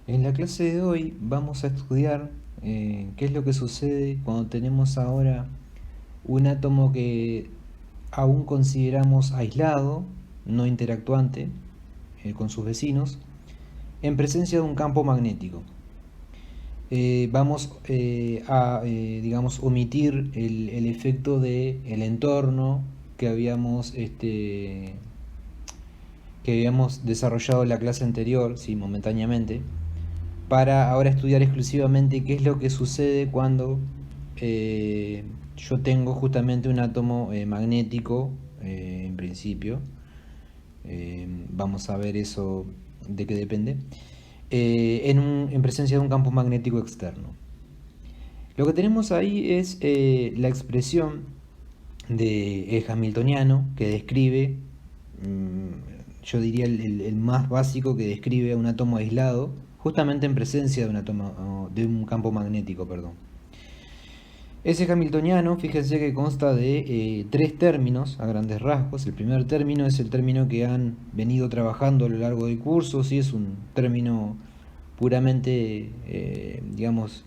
En la clase de hoy vamos a estudiar qué es lo que sucede cuando tenemos ahora un átomo que aún consideramos aislado, no interactuante con sus vecinos, en presencia de un campo magnético. Vamos a, digamos, omitir el efecto del entorno que habíamos desarrollado en la clase anterior, sí, momentáneamente, para ahora estudiar exclusivamente qué es lo que sucede cuando yo tengo justamente un átomo magnético, en principio. Vamos a ver eso de qué depende. En presencia de un campo magnético externo. Lo que tenemos ahí es la expresión de hamiltoniano que describe, yo diría el más básico, que describe a un átomo aislado justamente en presencia de de un campo magnético, perdón. Ese hamiltoniano, fíjense que consta de tres términos a grandes rasgos. El primer término es el término que han venido trabajando a lo largo del curso, sí, es un término puramente, digamos,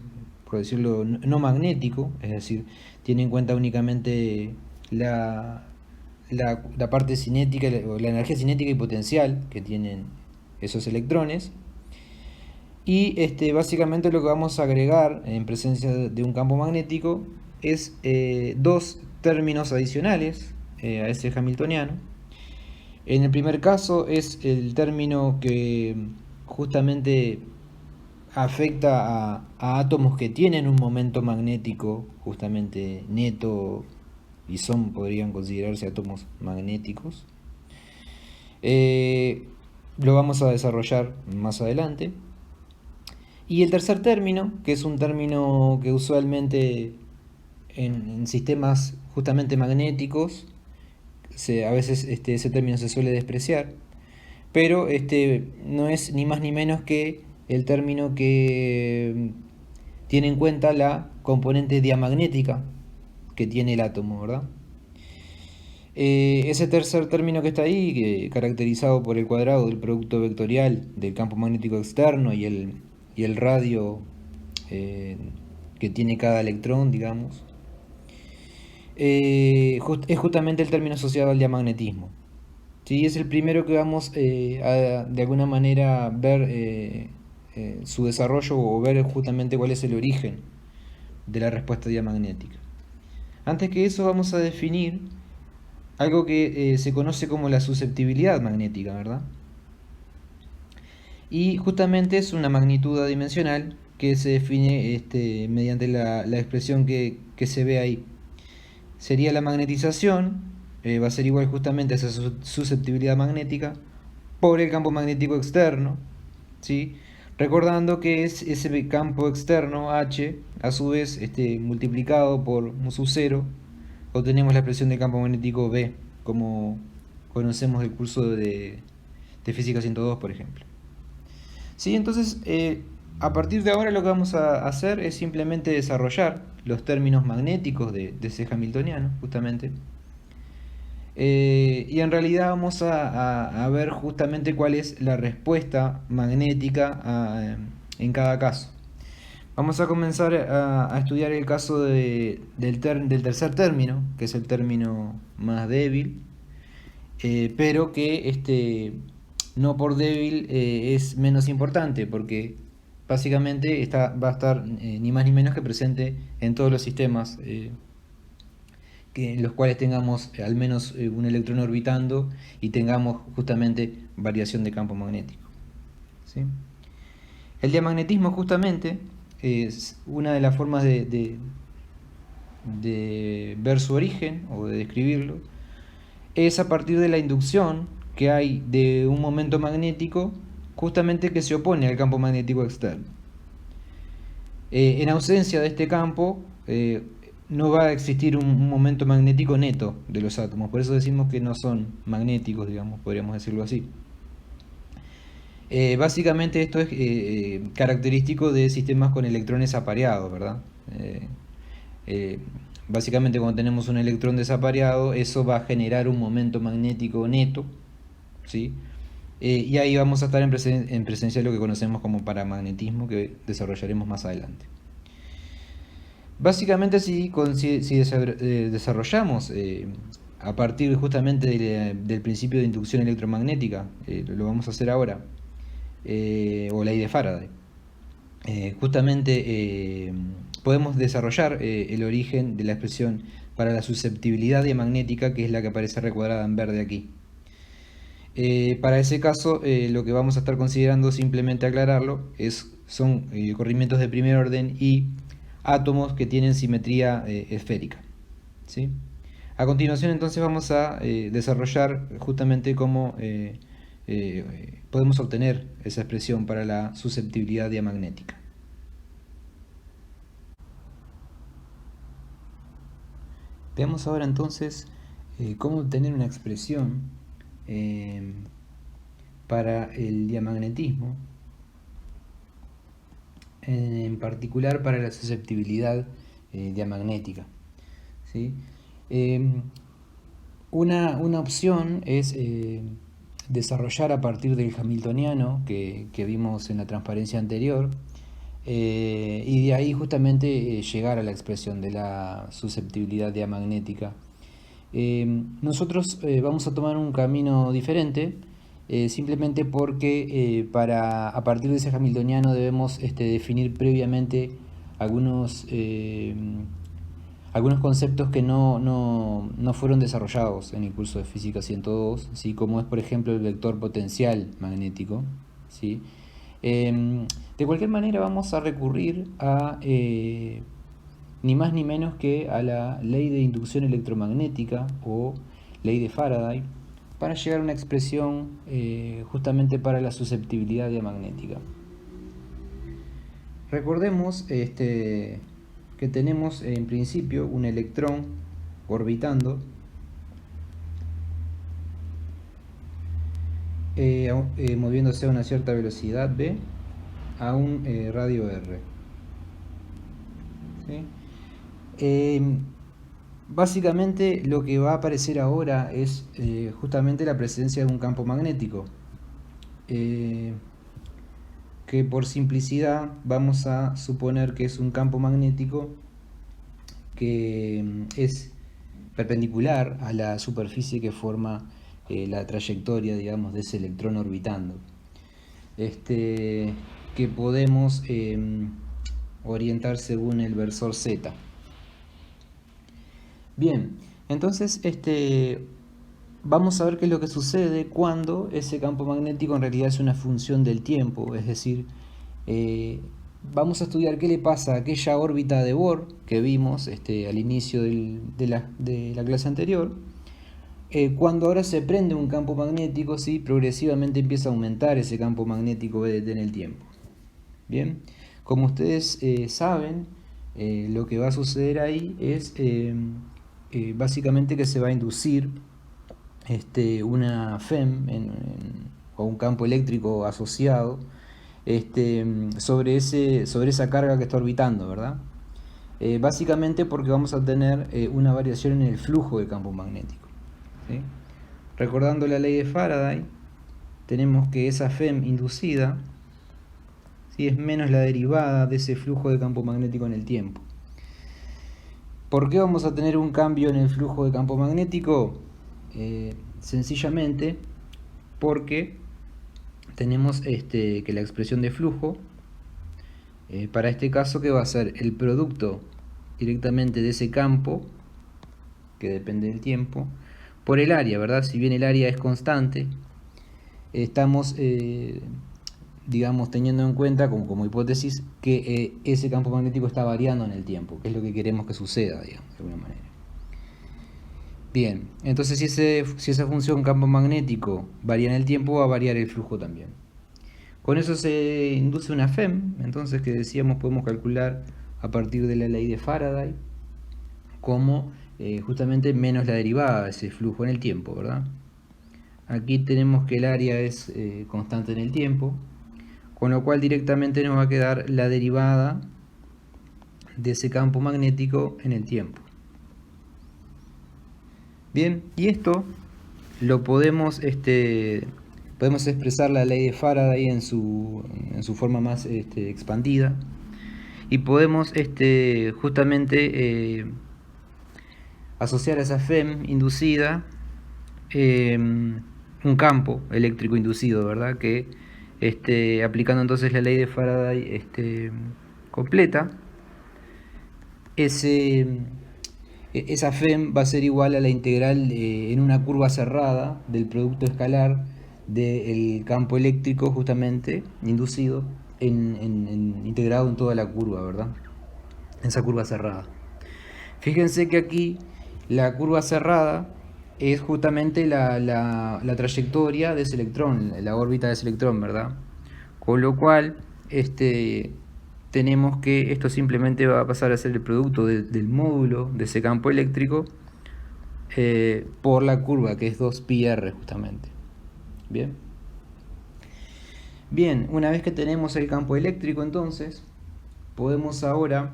por decirlo, no magnético, es decir, tiene en cuenta únicamente la parte cinética, o la energía cinética y potencial que tienen esos electrones. Y básicamente lo que vamos a agregar en presencia de un campo magnético es dos términos adicionales a ese hamiltoniano. En el primer caso es el término que justamente afecta a átomos que tienen un momento magnético justamente neto y podrían considerarse átomos magnéticos. Eh, lo vamos a desarrollar más adelante. Y el tercer término, que es un término que usualmente en sistemas justamente magnéticos, a veces ese término se suele despreciar, pero no es ni más ni menos que el término que tiene en cuenta la componente diamagnética que tiene el átomo, ¿verdad? Ese tercer término que está ahí, caracterizado por el cuadrado del producto vectorial del campo magnético externo y el radio eh, que tiene cada electrón, digamos, es justamente el término asociado al diamagnetismo. ¿Sí? Es el primero que vamos de alguna manera ver su desarrollo o ver justamente cuál es el origen de la respuesta diamagnética. Antes que eso vamos a definir algo que se conoce como la susceptibilidad magnética, ¿verdad? Y justamente es una magnitud adimensional que se define mediante la expresión que se ve ahí. Sería la magnetización, va a ser igual justamente a esa susceptibilidad magnética por el campo magnético externo, ¿sí? Recordando que es ese campo externo H, a su vez multiplicado por mu sub 0, obtenemos la expresión de campo magnético B, como conocemos del curso de Física 102, por ejemplo. Sí, entonces, a partir de ahora lo que vamos a hacer es simplemente desarrollar los términos magnéticos de ese hamiltoniano, justamente. Y en realidad vamos a ver justamente cuál es la respuesta magnética en cada caso. Vamos a comenzar a estudiar el caso del tercer término, que es el término más débil, pero que no por débil es menos importante, porque básicamente va a estar ni más ni menos que presente en todos los sistemas en los cuales tengamos al menos un electrón orbitando y tengamos justamente variación de campo magnético. ¿Sí? El diamagnetismo justamente es una de las formas de ver su origen o de describirlo, es a partir de la inducción que hay de un momento magnético justamente que se opone al campo magnético externo. En ausencia de este campo, no va a existir un momento magnético neto de los átomos, por eso decimos que no son magnéticos, digamos, podríamos decirlo así. Básicamente esto es característico de sistemas con electrones apareados, ¿verdad? Eh, eh, Básicamente cuando tenemos un electrón desapareado, eso va a generar un momento magnético neto, ¿sí? Y ahí vamos a estar en presencia de lo que conocemos como paramagnetismo, que desarrollaremos más adelante. Básicamente, si desarrollamos a partir justamente del principio de inducción electromagnética, lo vamos a hacer ahora, o ley de Faraday, justamente podemos desarrollar el origen de la expresión para la susceptibilidad diamagnética, que es la que aparece recuadrada en verde aquí. Para ese caso, lo que vamos a estar considerando, simplemente aclararlo, son corrimientos de primer orden y átomos que tienen simetría esférica, ¿sí? A continuación, entonces, vamos a desarrollar justamente cómo podemos obtener esa expresión para la susceptibilidad diamagnética. Veamos ahora entonces cómo obtener una expresión para el diamagnetismo, en particular para la susceptibilidad diamagnética, ¿sí? Una opción es desarrollar a partir del hamiltoniano que vimos en la transparencia anterior, y de ahí justamente llegar a la expresión de la susceptibilidad diamagnética. Nosotros vamos a tomar un camino diferente, simplemente porque a partir de ese hamiltoniano debemos definir previamente algunos conceptos que no fueron desarrollados en el curso de Física 102, ¿sí? Como es, por ejemplo, el vector potencial magnético, ¿sí? De cualquier manera, vamos a recurrir a ni más ni menos que a la ley de inducción electromagnética o ley de Faraday para llegar a una expresión justamente para la susceptibilidad diamagnética. Recordemos que tenemos en principio un electrón orbitando moviéndose a una cierta velocidad v a un radio r, ¿sí? Básicamente lo que va a aparecer ahora es justamente la presencia de un campo magnético, que por simplicidad vamos a suponer que es un campo magnético que es perpendicular a la superficie que forma la trayectoria, digamos, de ese electrón orbitando, que podemos orientar según el versor Z. Bien, entonces vamos a ver qué es lo que sucede cuando ese campo magnético en realidad es una función del tiempo, es decir, vamos a estudiar qué le pasa a aquella órbita de Bohr que vimos al inicio de la clase anterior, cuando ahora se prende un campo magnético, ¿sí? Progresivamente empieza a aumentar ese campo magnético VDT en el tiempo. Bien, como ustedes saben, lo que va a suceder ahí es básicamente que se va a inducir una FEM o un campo eléctrico asociado sobre esa carga que está orbitando, ¿verdad? Básicamente porque vamos a tener una variación en el flujo de campo magnético, ¿sí? Recordando la ley de Faraday, tenemos que esa FEM inducida, ¿sí?, es menos la derivada de ese flujo de campo magnético en el tiempo. ¿Por qué vamos a tener un cambio en el flujo de campo magnético? Sencillamente porque tenemos que la expresión de flujo, para este caso, que va a ser el producto directamente de ese campo, que depende del tiempo, por el área, ¿verdad? Si bien el área es constante, estamos, digamos, teniendo en cuenta como hipótesis que ese campo magnético está variando en el tiempo, que es lo que queremos que suceda, digamos, de alguna manera. Bien, entonces si esa función campo magnético varía en el tiempo, va a variar el flujo también. Con eso se induce una FEM, entonces, que decíamos podemos calcular a partir de la ley de Faraday como justamente menos la derivada de ese flujo en el tiempo, ¿verdad? Aquí tenemos que el área es constante en el tiempo, con lo cual directamente nos va a quedar la derivada de ese campo magnético en el tiempo. Bien, y esto lo podemos podemos expresar la ley de Faraday en su forma más expandida, y podemos justamente asociar a esa FEM inducida un campo eléctrico inducido, ¿verdad? Que aplicando entonces la ley de Faraday completa, esa FEM va a ser igual a la integral en una curva cerrada del producto escalar del campo eléctrico justamente inducido integrado en toda la curva, ¿verdad? Esa curva cerrada. Fíjense que aquí la curva cerrada es justamente la trayectoria de ese electrón, la órbita de ese electrón, ¿verdad? Con lo cual, tenemos que esto simplemente va a pasar a ser el producto del módulo de ese campo eléctrico por la curva, que es 2πr justamente. Bien. Bien, una vez que tenemos el campo eléctrico, entonces, podemos ahora,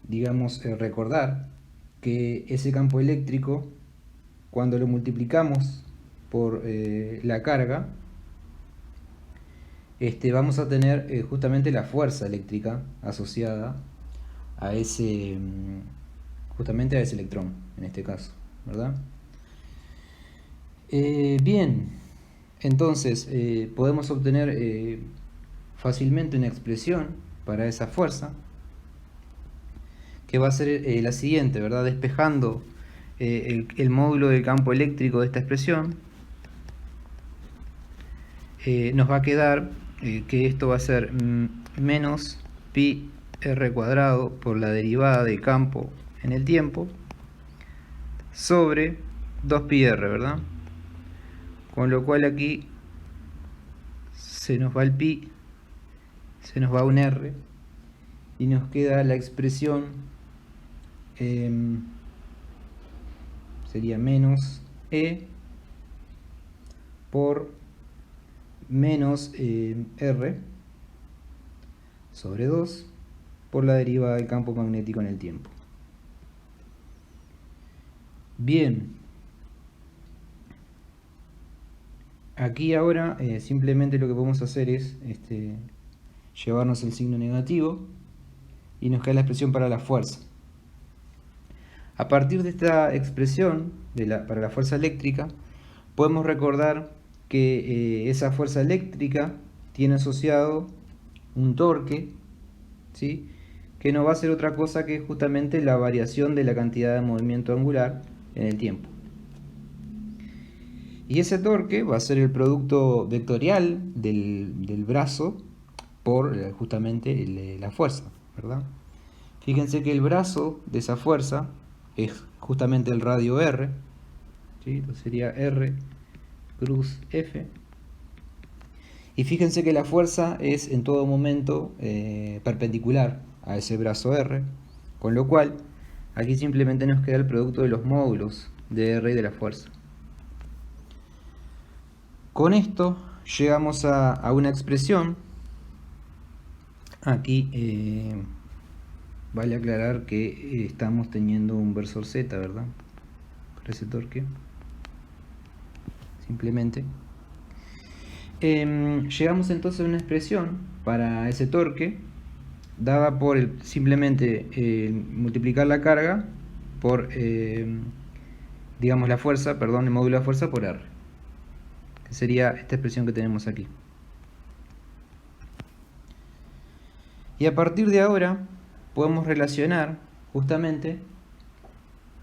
digamos, recordar que ese campo eléctrico, cuando lo multiplicamos por la carga, vamos a tener justamente la fuerza eléctrica asociada a ese, justamente a ese electrón, en este caso, ¿verdad? Bien, entonces podemos obtener fácilmente una expresión para esa fuerza, que va a ser la siguiente, ¿verdad? Despejando el módulo del campo eléctrico de esta expresión, nos va a quedar que esto va a ser menos pi r cuadrado por la derivada de campo en el tiempo sobre 2πr, ¿verdad? Con lo cual aquí se nos va el pi, se nos va un r, y nos queda la expresión, sería menos e por menos r sobre 2 por la derivada del campo magnético en el tiempo. Bien, aquí ahora simplemente lo que podemos hacer es llevarnos el signo negativo y nos queda la expresión para la fuerza. A partir de esta expresión para la fuerza eléctrica, podemos recordar que esa fuerza eléctrica tiene asociado un torque, ¿sí?, que no va a ser otra cosa que justamente la variación de la cantidad de movimiento angular en el tiempo. Y ese torque va a ser el producto vectorial del brazo por justamente la fuerza, ¿verdad? Fíjense que el brazo de esa fuerza es justamente el radio R, ¿sí? Entonces sería R cruz F. Y fíjense que la fuerza es en todo momento perpendicular a ese brazo R, con lo cual aquí simplemente nos queda el producto de los módulos de R y de la fuerza. Con esto llegamos a una expresión. Aquí vale aclarar que estamos teniendo un versor Z, ¿verdad? Para ese torque. Simplemente. Llegamos entonces a una expresión para ese torque dada por simplemente multiplicar la carga por, digamos, la fuerza, perdón, el módulo de fuerza por R, que sería esta expresión que tenemos aquí. Y a partir de ahora podemos relacionar justamente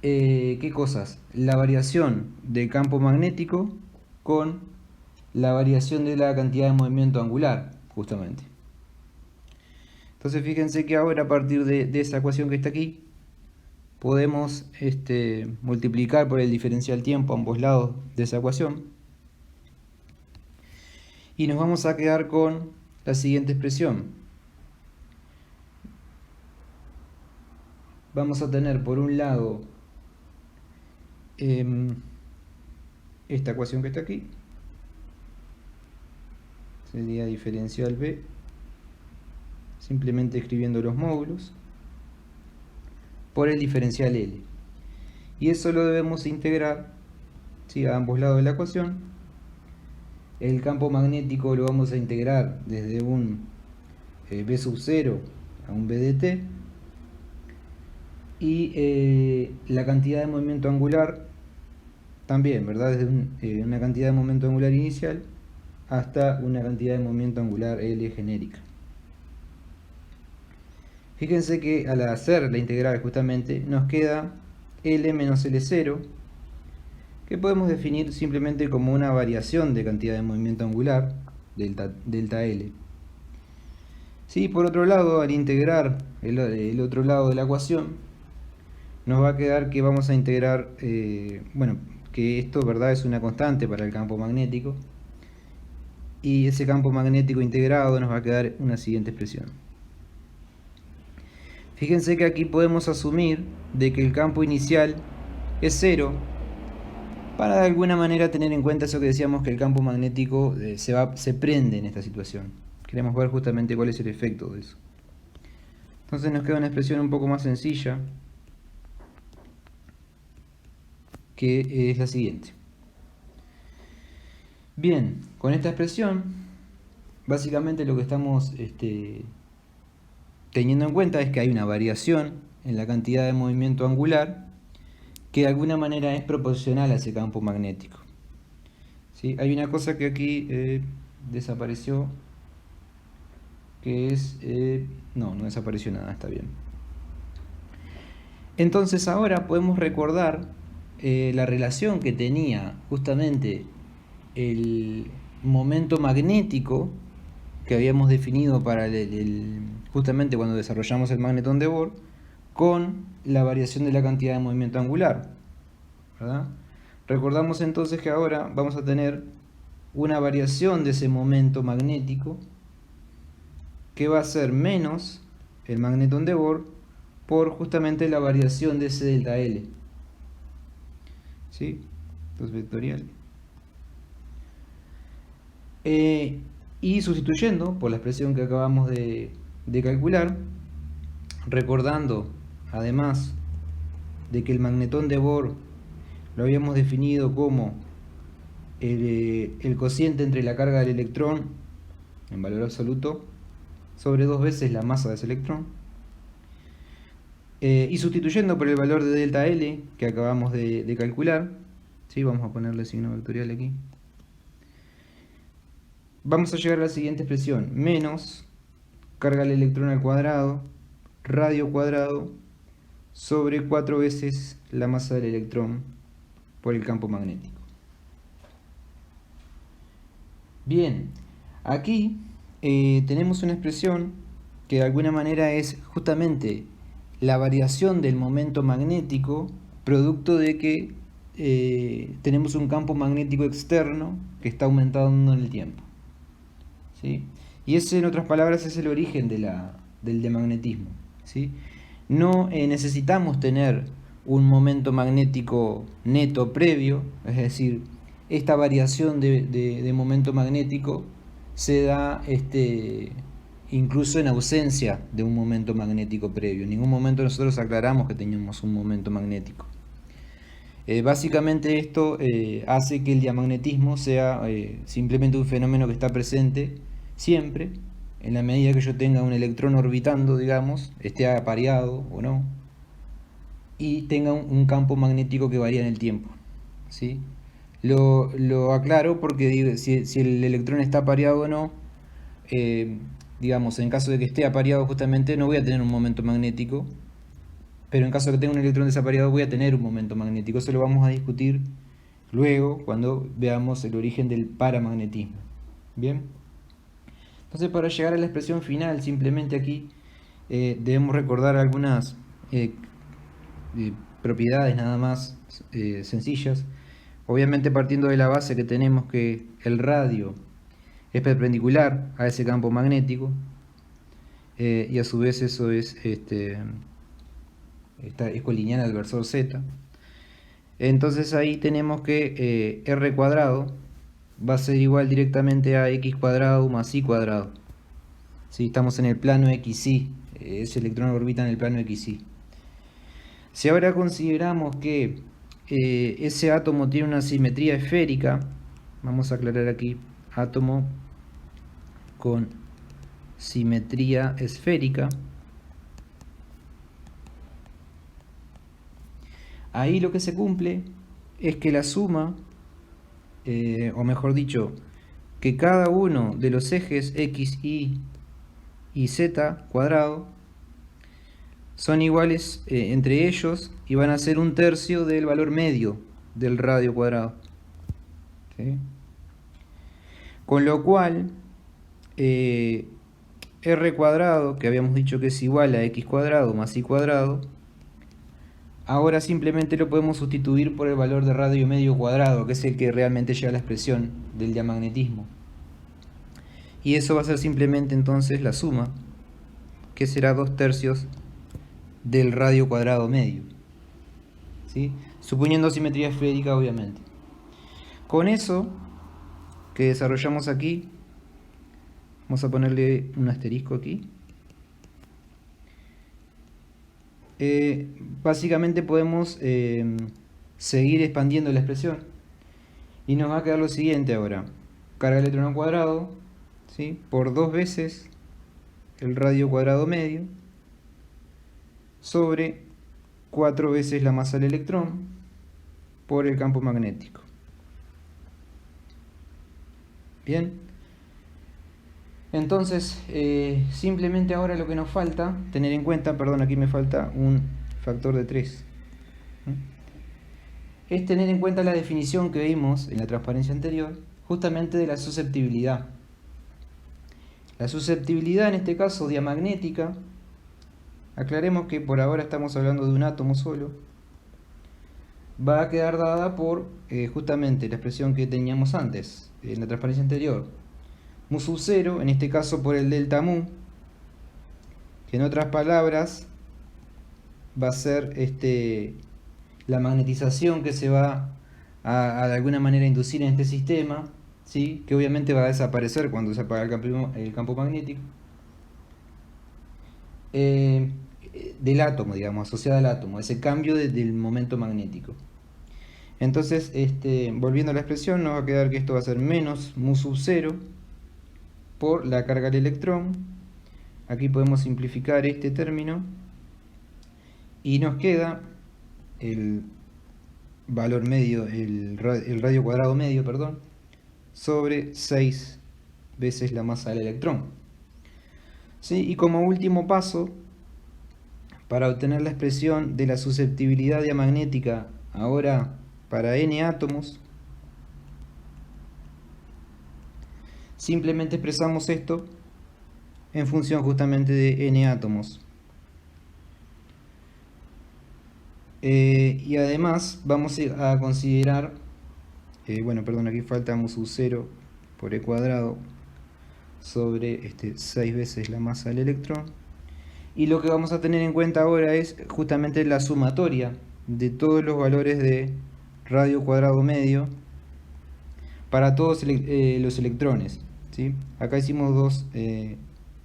¿qué cosas? La variación del campo magnético con la variación de la cantidad de movimiento angular, justamente. Entonces fíjense que ahora a partir de esa ecuación que está aquí, podemos multiplicar por el diferencial tiempo a ambos lados de esa ecuación. Y nos vamos a quedar con la siguiente expresión. Vamos a tener por un lado esta ecuación que está aquí. Sería diferencial B, simplemente escribiendo los módulos, por el diferencial L. Y eso lo debemos integrar, ¿sí? A ambos lados de la ecuación. El campo magnético lo vamos a integrar desde un B sub 0 a un B de t. Y la cantidad de movimiento angular también, ¿verdad? Desde una cantidad de momento angular inicial hasta una cantidad de movimiento angular L genérica. Fíjense que al hacer la integral justamente nos queda L menos L0, que podemos definir simplemente como una variación de cantidad de movimiento angular, delta L. Sí, por otro lado, al integrar el otro lado de la ecuación, nos va a quedar que vamos a integrar, bueno, que esto, ¿verdad?, es una constante para el campo magnético, y ese campo magnético integrado nos va a quedar una siguiente expresión. Fíjense que aquí podemos asumir de que el campo inicial es 0, para de alguna manera tener en cuenta eso que decíamos, que el campo magnético se prende en esta situación. Queremos ver justamente cuál es el efecto de eso. Entonces nos queda una expresión un poco más sencilla, que es la siguiente. Bien, con esta expresión, básicamente lo que estamos teniendo en cuenta es que hay una variación en la cantidad de movimiento angular que de alguna manera es proporcional a ese campo magnético. ¿Sí? Hay una cosa que aquí desapareció, que es... no desapareció nada, está bien. Entonces ahora podemos recordar la relación que tenía justamente el momento magnético que habíamos definido para justamente cuando desarrollamos el magnetón de Bohr, con la variación de la cantidad de movimiento angular, ¿verdad? Recordamos entonces que ahora vamos a tener una variación de ese momento magnético que va a ser menos el magnetón de Bohr por justamente la variación de ese delta L. ¿Sí? Entonces vectorial. Y sustituyendo por la expresión que acabamos de calcular, recordando además de que el magnetón de Bohr lo habíamos definido como el cociente entre la carga del electrón en valor absoluto sobre 2 veces la masa de ese electrón, y sustituyendo por el valor de delta L que acabamos de calcular, ¿sí? Vamos a ponerle signo vectorial aquí, vamos a llegar a la siguiente expresión: menos carga del electrón al cuadrado, radio cuadrado, sobre 4 veces la masa del electrón por el campo magnético. Bien, aquí tenemos una expresión que de alguna manera es justamente la variación del momento magnético producto de que tenemos un campo magnético externo que está aumentando en el tiempo. ¿Sí? Y ese, en otras palabras, es el origen del demagnetismo. ¿Sí? No necesitamos tener un momento magnético neto previo, es decir, esta variación de momento magnético se da incluso en ausencia de un momento magnético previo. En ningún momento nosotros aclaramos que teníamos un momento magnético. Básicamente esto hace que el diamagnetismo sea simplemente un fenómeno que está presente siempre, en la medida que yo tenga un electrón orbitando, digamos, esté apareado o no, y tenga un campo magnético que varía en el tiempo. ¿Sí? Lo aclaro porque digo, si el electrón está apareado o no, digamos, en caso de que esté apareado justamente no voy a tener un momento magnético, pero en caso de que tenga un electrón desapareado voy a tener un momento magnético. Eso lo vamos a discutir luego cuando veamos el origen del paramagnetismo. Bien, entonces para llegar a la expresión final, simplemente aquí debemos recordar algunas propiedades nada más sencillas. Obviamente partiendo de la base que tenemos que el radio es perpendicular a ese campo magnético, y a su vez eso es colineal al versor z. Entonces ahí tenemos que r cuadrado va a ser igual directamente a x cuadrado más y cuadrado. ¿Sí? Estamos en el plano xy, ese electrón orbita en el plano xy. Si ahora consideramos que ese átomo tiene una simetría esférica. Vamos a aclarar aquí, átomo con simetría esférica. Ahí lo que se cumple es que la suma, o mejor dicho, que cada uno de los ejes x, y z cuadrado son iguales entre ellos y van a ser 1/3 del valor medio del radio cuadrado. ¿Sí? Con lo cual, r cuadrado, que habíamos dicho que es igual a x cuadrado más y cuadrado, ahora simplemente lo podemos sustituir por el valor de radio medio cuadrado, que es el que realmente lleva a la expresión del diamagnetismo. Y eso va a ser simplemente entonces la suma, que será 2/3 del radio cuadrado medio. ¿Sí? Suponiendo simetría esférica, obviamente. Con eso que desarrollamos aquí, vamos a ponerle un asterisco aquí. Básicamente podemos seguir expandiendo la expresión. Y nos va a quedar lo siguiente ahora. Carga de electrón al cuadrado, ¿sí? Por 2 veces el radio cuadrado medio sobre 4 veces la masa del electrón por el campo magnético. Bien. Entonces, simplemente ahora lo que nos falta, tener en cuenta, perdón, aquí me falta un factor de 3. Es tener en cuenta la definición que vimos en la transparencia anterior, justamente de la susceptibilidad. La susceptibilidad, en este caso diamagnética, aclaremos que por ahora estamos hablando de un átomo solo, va a quedar dada por justamente la expresión que teníamos antes, en la transparencia anterior. Mu sub 0, en este caso por el delta mu, que en otras palabras va a ser la magnetización que se va a de alguna manera inducir en este sistema, ¿sí? Que obviamente va a desaparecer cuando se apaga el campo magnético del átomo, digamos, asociado al átomo, ese cambio del momento magnético. Entonces, volviendo a la expresión, nos va a quedar que esto va a ser menos mu sub 0 por la carga del electrón. Aquí podemos simplificar este término y nos queda el valor medio, el radio cuadrado medio, perdón, sobre 6 veces la masa del electrón. ¿Sí? Y como último paso, para obtener la expresión de la susceptibilidad diamagnética ahora para n átomos, simplemente expresamos esto en función justamente de n átomos. Y además vamos a considerar, bueno, perdón, aquí falta mu sub 0 por e cuadrado sobre 6 veces la masa del electrón. Y lo que vamos a tener en cuenta ahora es justamente la sumatoria de todos los valores de radio cuadrado medio para todos los electrones, ¿sí? Acá hicimos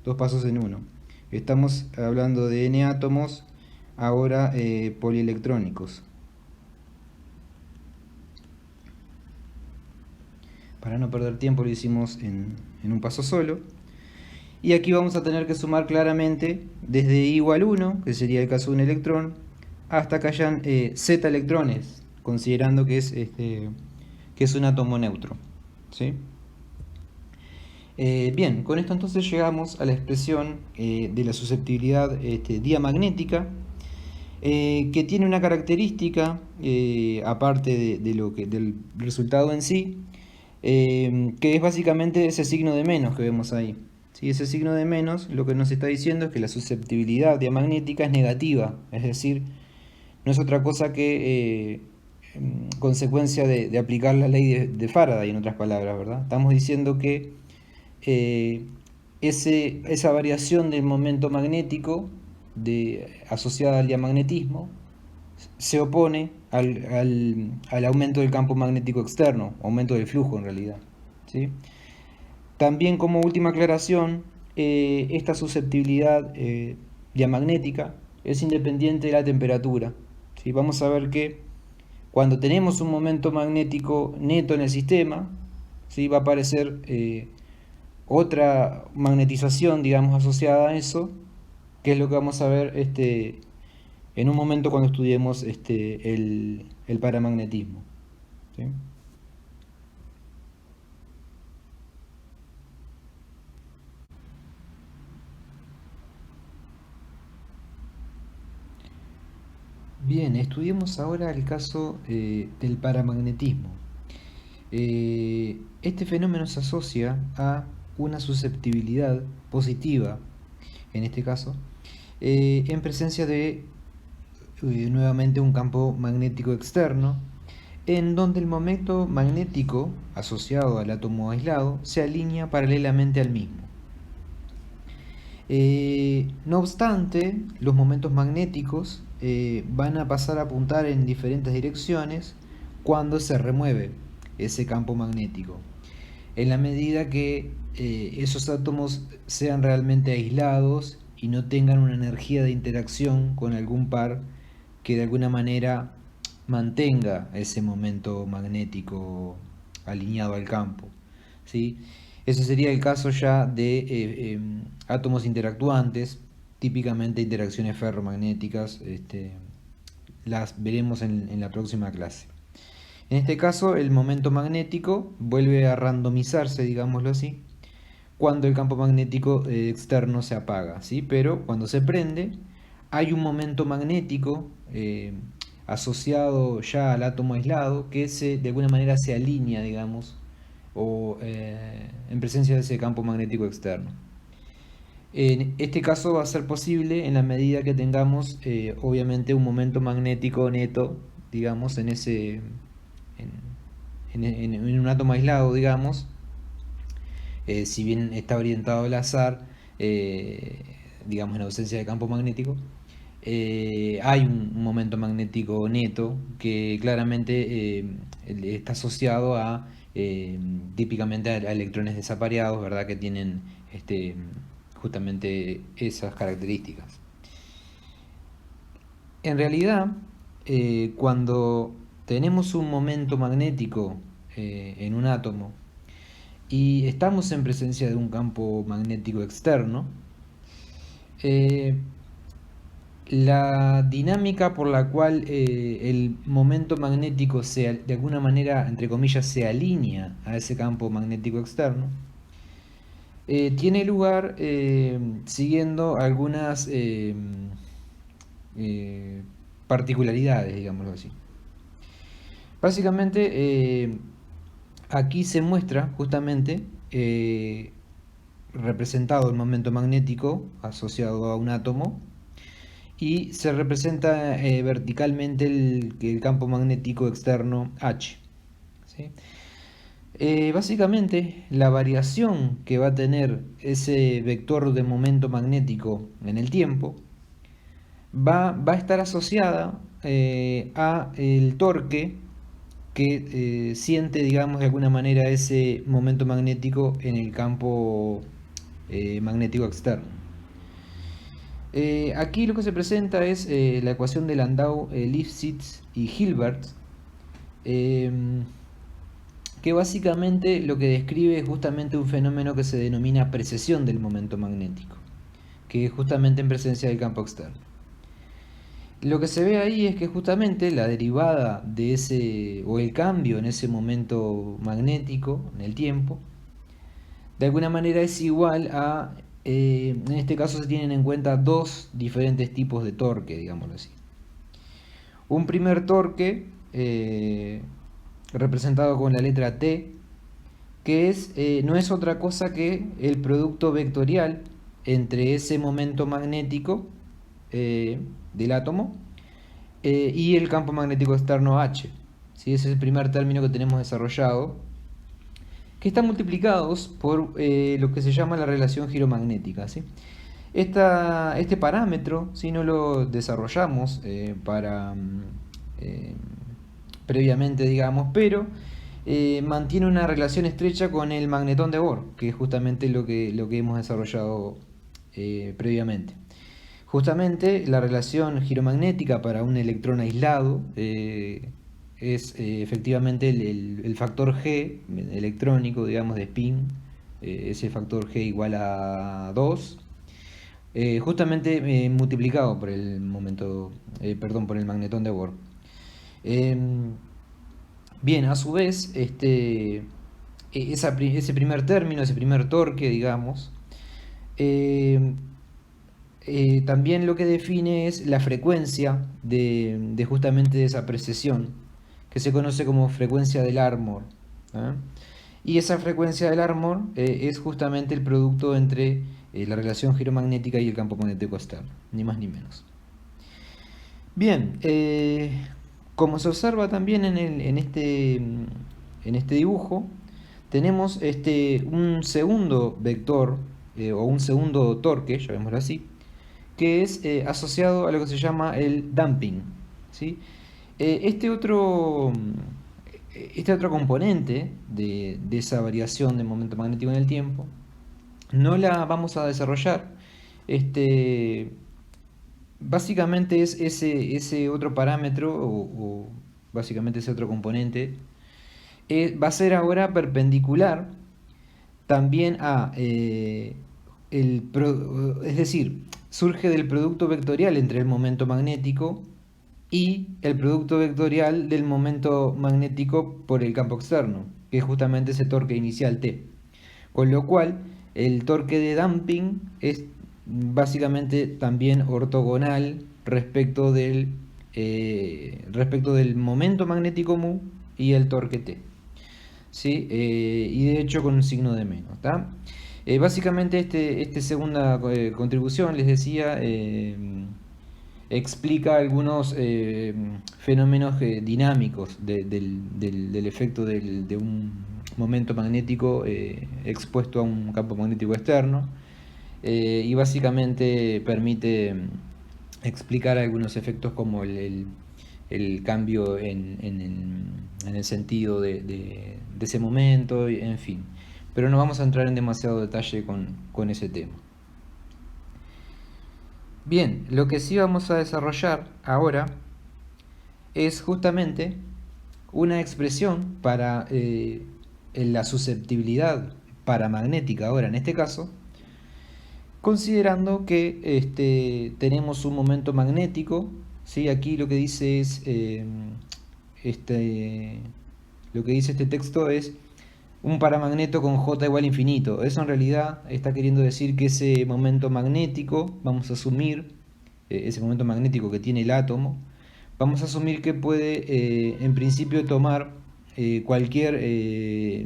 dos pasos en uno. Estamos hablando de n átomos ahora polielectrónicos. Para no perder tiempo lo hicimos en un paso solo. Y aquí vamos a tener que sumar claramente desde i igual 1, que sería el caso de un electrón, hasta que hayan z electrones, considerando que es un átomo neutro, ¿sí? Bien, con esto entonces llegamos a la expresión de la susceptibilidad diamagnética, que tiene una característica, aparte del resultado en sí, que es básicamente ese signo de menos que vemos ahí. ¿Sí? Ese signo de menos lo que nos está diciendo es que la susceptibilidad diamagnética es negativa, es decir, no es otra cosa que consecuencia de aplicar la ley de Faraday, en otras palabras, ¿verdad? Estamos diciendo que esa variación del momento magnético asociada al diamagnetismo se opone al aumento del campo magnético externo, aumento del flujo en realidad, ¿sí? También como última aclaración, esta susceptibilidad diamagnética es independiente de la temperatura, ¿sí? Vamos a ver que Cuando tenemos un momento magnético neto en el sistema, ¿sí? Va a aparecer otra magnetización, digamos, asociada a eso, que es lo que vamos a ver en un momento cuando estudiemos el paramagnetismo. ¿Sí? Bien, estudiemos ahora el caso del paramagnetismo. Este fenómeno se asocia a una susceptibilidad positiva, en este caso, en presencia de nuevamente un campo magnético externo, en donde el momento magnético asociado al átomo aislado se alinea paralelamente al mismo. No obstante, los momentos magnéticos van a pasar a apuntar en diferentes direcciones cuando se remueve ese campo magnético, en la medida que esos átomos sean realmente aislados y no tengan una energía de interacción con algún par que de alguna manera mantenga ese momento magnético alineado al campo, ¿sí? Ese sería el caso ya de átomos interactuantes, típicamente interacciones ferromagnéticas, las veremos en la próxima clase. En este caso, el momento magnético vuelve a randomizarse, digámoslo así, cuando el campo magnético externo se apaga, ¿sí? Pero cuando se prende, hay un momento magnético asociado ya al átomo aislado que de alguna manera se alinea, digamos, o en presencia de ese campo magnético externo. En este caso va a ser posible en la medida que tengamos obviamente un momento magnético neto, digamos, en un átomo aislado, digamos, si bien está orientado al azar, digamos en ausencia de campo magnético, hay un momento magnético neto que claramente está asociado a típicamente a electrones desapareados, ¿verdad? Que tienen justamente esas características. En realidad, cuando tenemos un momento magnético en un átomo y estamos en presencia de un campo magnético externo, la dinámica por la cual el momento magnético de alguna manera, entre comillas, se alinea a ese campo magnético externo, tiene lugar siguiendo algunas particularidades, digámoslo así. Básicamente, aquí se muestra justamente representado el momento magnético asociado a un átomo y se representa verticalmente el campo magnético externo H. ¿Sí? Básicamente, la variación que va a tener ese vector de momento magnético en el tiempo va a estar asociada a el torque que siente, digamos, de alguna manera ese momento magnético en el campo magnético externo. Aquí lo que se presenta es la ecuación de Landau, Lifshitz y Hilbert, que básicamente lo que describe es justamente un fenómeno que se denomina precesión del momento magnético, que es justamente en presencia del campo externo. Lo que se ve ahí es que justamente la derivada de ese, o el cambio en ese momento magnético, en el tiempo, de alguna manera es igual a, en este caso se tienen en cuenta dos diferentes tipos de torque, digámoslo así. Un primer torque, representado con la letra T, que no es otra cosa que el producto vectorial entre ese momento magnético del átomo y el campo magnético externo H. ¿Sí? Ese es el primer término que tenemos desarrollado, que están multiplicados por lo que se llama la relación giromagnética. ¿Sí? Este parámetro, si no lo desarrollamos previamente, digamos, pero mantiene una relación estrecha con el magnetón de Bohr, que es justamente lo que hemos desarrollado previamente. Justamente la relación giromagnética para un electrón aislado es efectivamente el factor G electrónico, digamos, de spin, ese factor G igual a 2, justamente multiplicado por el momento, perdón, por el magnetón de Bohr. Em, Bien, a su vez, ese primer término, ese primer torque, digamos, eh, también lo que define es la frecuencia de justamente de esa precesión, que se conoce como frecuencia del Larmor. ¿Ah? Y esa frecuencia del Larmor es justamente el producto entre la relación giromagnética y el campo magnético externo, ni más ni menos. Bien, como se observa también en este dibujo, tenemos un segundo vector o un segundo torque, llamémoslo así, que es asociado a lo que se llama el damping. ¿Sí? Eh, este otro, este otro componente de esa variación de momento magnético en el tiempo no la vamos a desarrollar. Básicamente es ese otro parámetro o básicamente ese otro componente va a ser ahora perpendicular también a es decir, surge del producto vectorial entre el momento magnético y el producto vectorial del momento magnético por el campo externo, que es justamente ese torque inicial T. Con lo cual, el torque de damping es básicamente también ortogonal respecto del momento magnético mu y el torque T. ¿Sí? Y de hecho con un signo de menos. Básicamente esta segunda contribución, les decía, explica algunos fenómenos dinámicos del efecto de un momento magnético expuesto a un campo magnético externo y básicamente permite explicar algunos efectos como el cambio en el sentido de ese momento, en fin. Pero no vamos a entrar en demasiado detalle con ese tema. Bien, lo que sí vamos a desarrollar ahora es justamente una expresión para la susceptibilidad paramagnética, ahora en este caso, considerando que tenemos un momento magnético, ¿sí? Aquí lo que dice es, lo que dice este texto es un paramagneto con J igual a infinito. Eso en realidad está queriendo decir que ese momento magnético, vamos a asumir, ese momento magnético que tiene el átomo, vamos a asumir que puede en principio tomar cualquier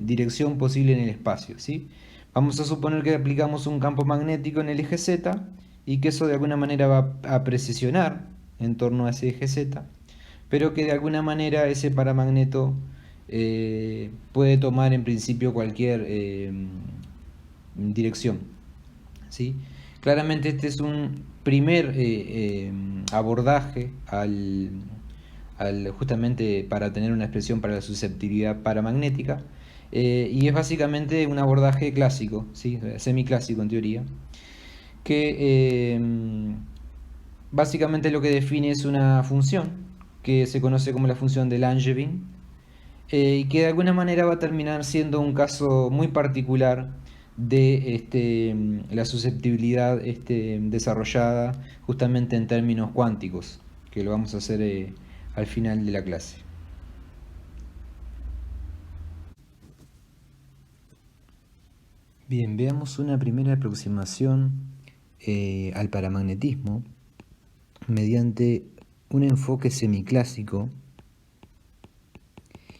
dirección posible en el espacio, ¿sí? Vamos a suponer que aplicamos un campo magnético en el eje Z y que eso de alguna manera va a precisionar en torno a ese eje Z, pero que de alguna manera ese paramagneto puede tomar en principio cualquier dirección, ¿sí? Claramente este es un primer abordaje justamente para tener una expresión para la susceptibilidad paramagnética y es básicamente un abordaje clásico, ¿sí? Semiclásico en teoría, que básicamente lo que define es una función que se conoce como la función de Langevin y que de alguna manera va a terminar siendo un caso muy particular de la susceptibilidad desarrollada justamente en términos cuánticos, que lo vamos a hacer al final de la clase. Bien, veamos una primera aproximación al paramagnetismo mediante un enfoque semiclásico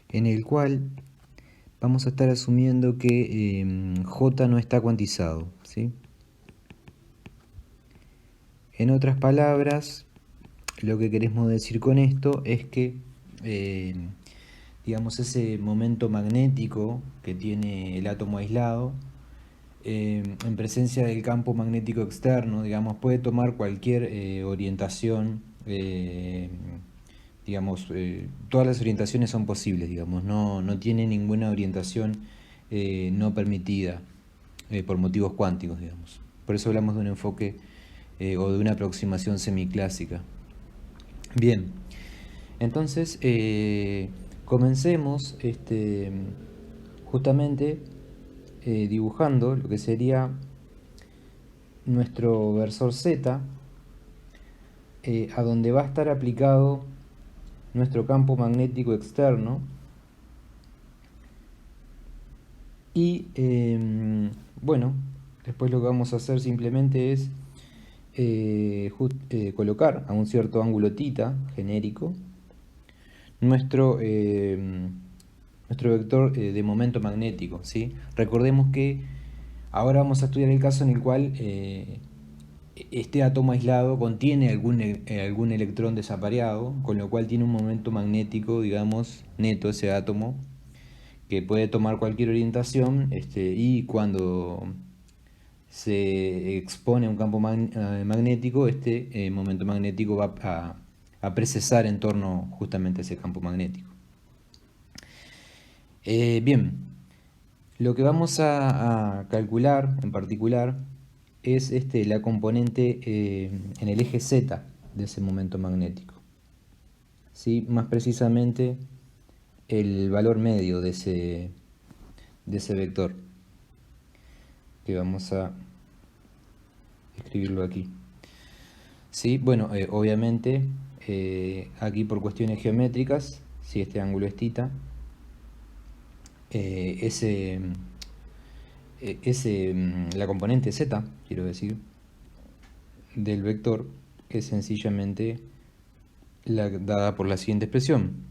en el cual vamos a estar asumiendo que J no está cuantizado, ¿sí? En otras palabras, lo que queremos decir con esto es que, digamos, ese momento magnético que tiene el átomo aislado, en presencia del campo magnético externo, digamos, puede tomar cualquier orientación, digamos, todas las orientaciones son posibles, digamos, no tiene ninguna orientación no permitida por motivos cuánticos, digamos. Por eso hablamos de un enfoque o de una aproximación semiclásica. Bien, entonces Comencemos justamente dibujando lo que sería nuestro versor Z, a donde va a estar aplicado nuestro campo magnético externo. Y bueno, después lo que vamos a hacer simplemente es colocar a un cierto ángulo θ genérico nuestro, nuestro vector de momento magnético, ¿sí? Recordemos que ahora vamos a estudiar el caso en el cual este átomo aislado contiene algún electrón desapareado, con lo cual tiene un momento magnético, digamos, neto ese átomo, que puede tomar cualquier orientación, y cuando se expone a un campo magnético, este momento magnético va a precesar en torno justamente a ese campo magnético. Bien, lo que vamos a calcular en particular es la componente en el eje Z de ese momento magnético, ¿sí? Más precisamente el valor medio de ese vector, que vamos a escribirlo aquí. ¿Sí? Bueno, obviamente aquí por cuestiones geométricas, si este ángulo es θ, la componente z, quiero decir, del vector es sencillamente la dada por la siguiente expresión.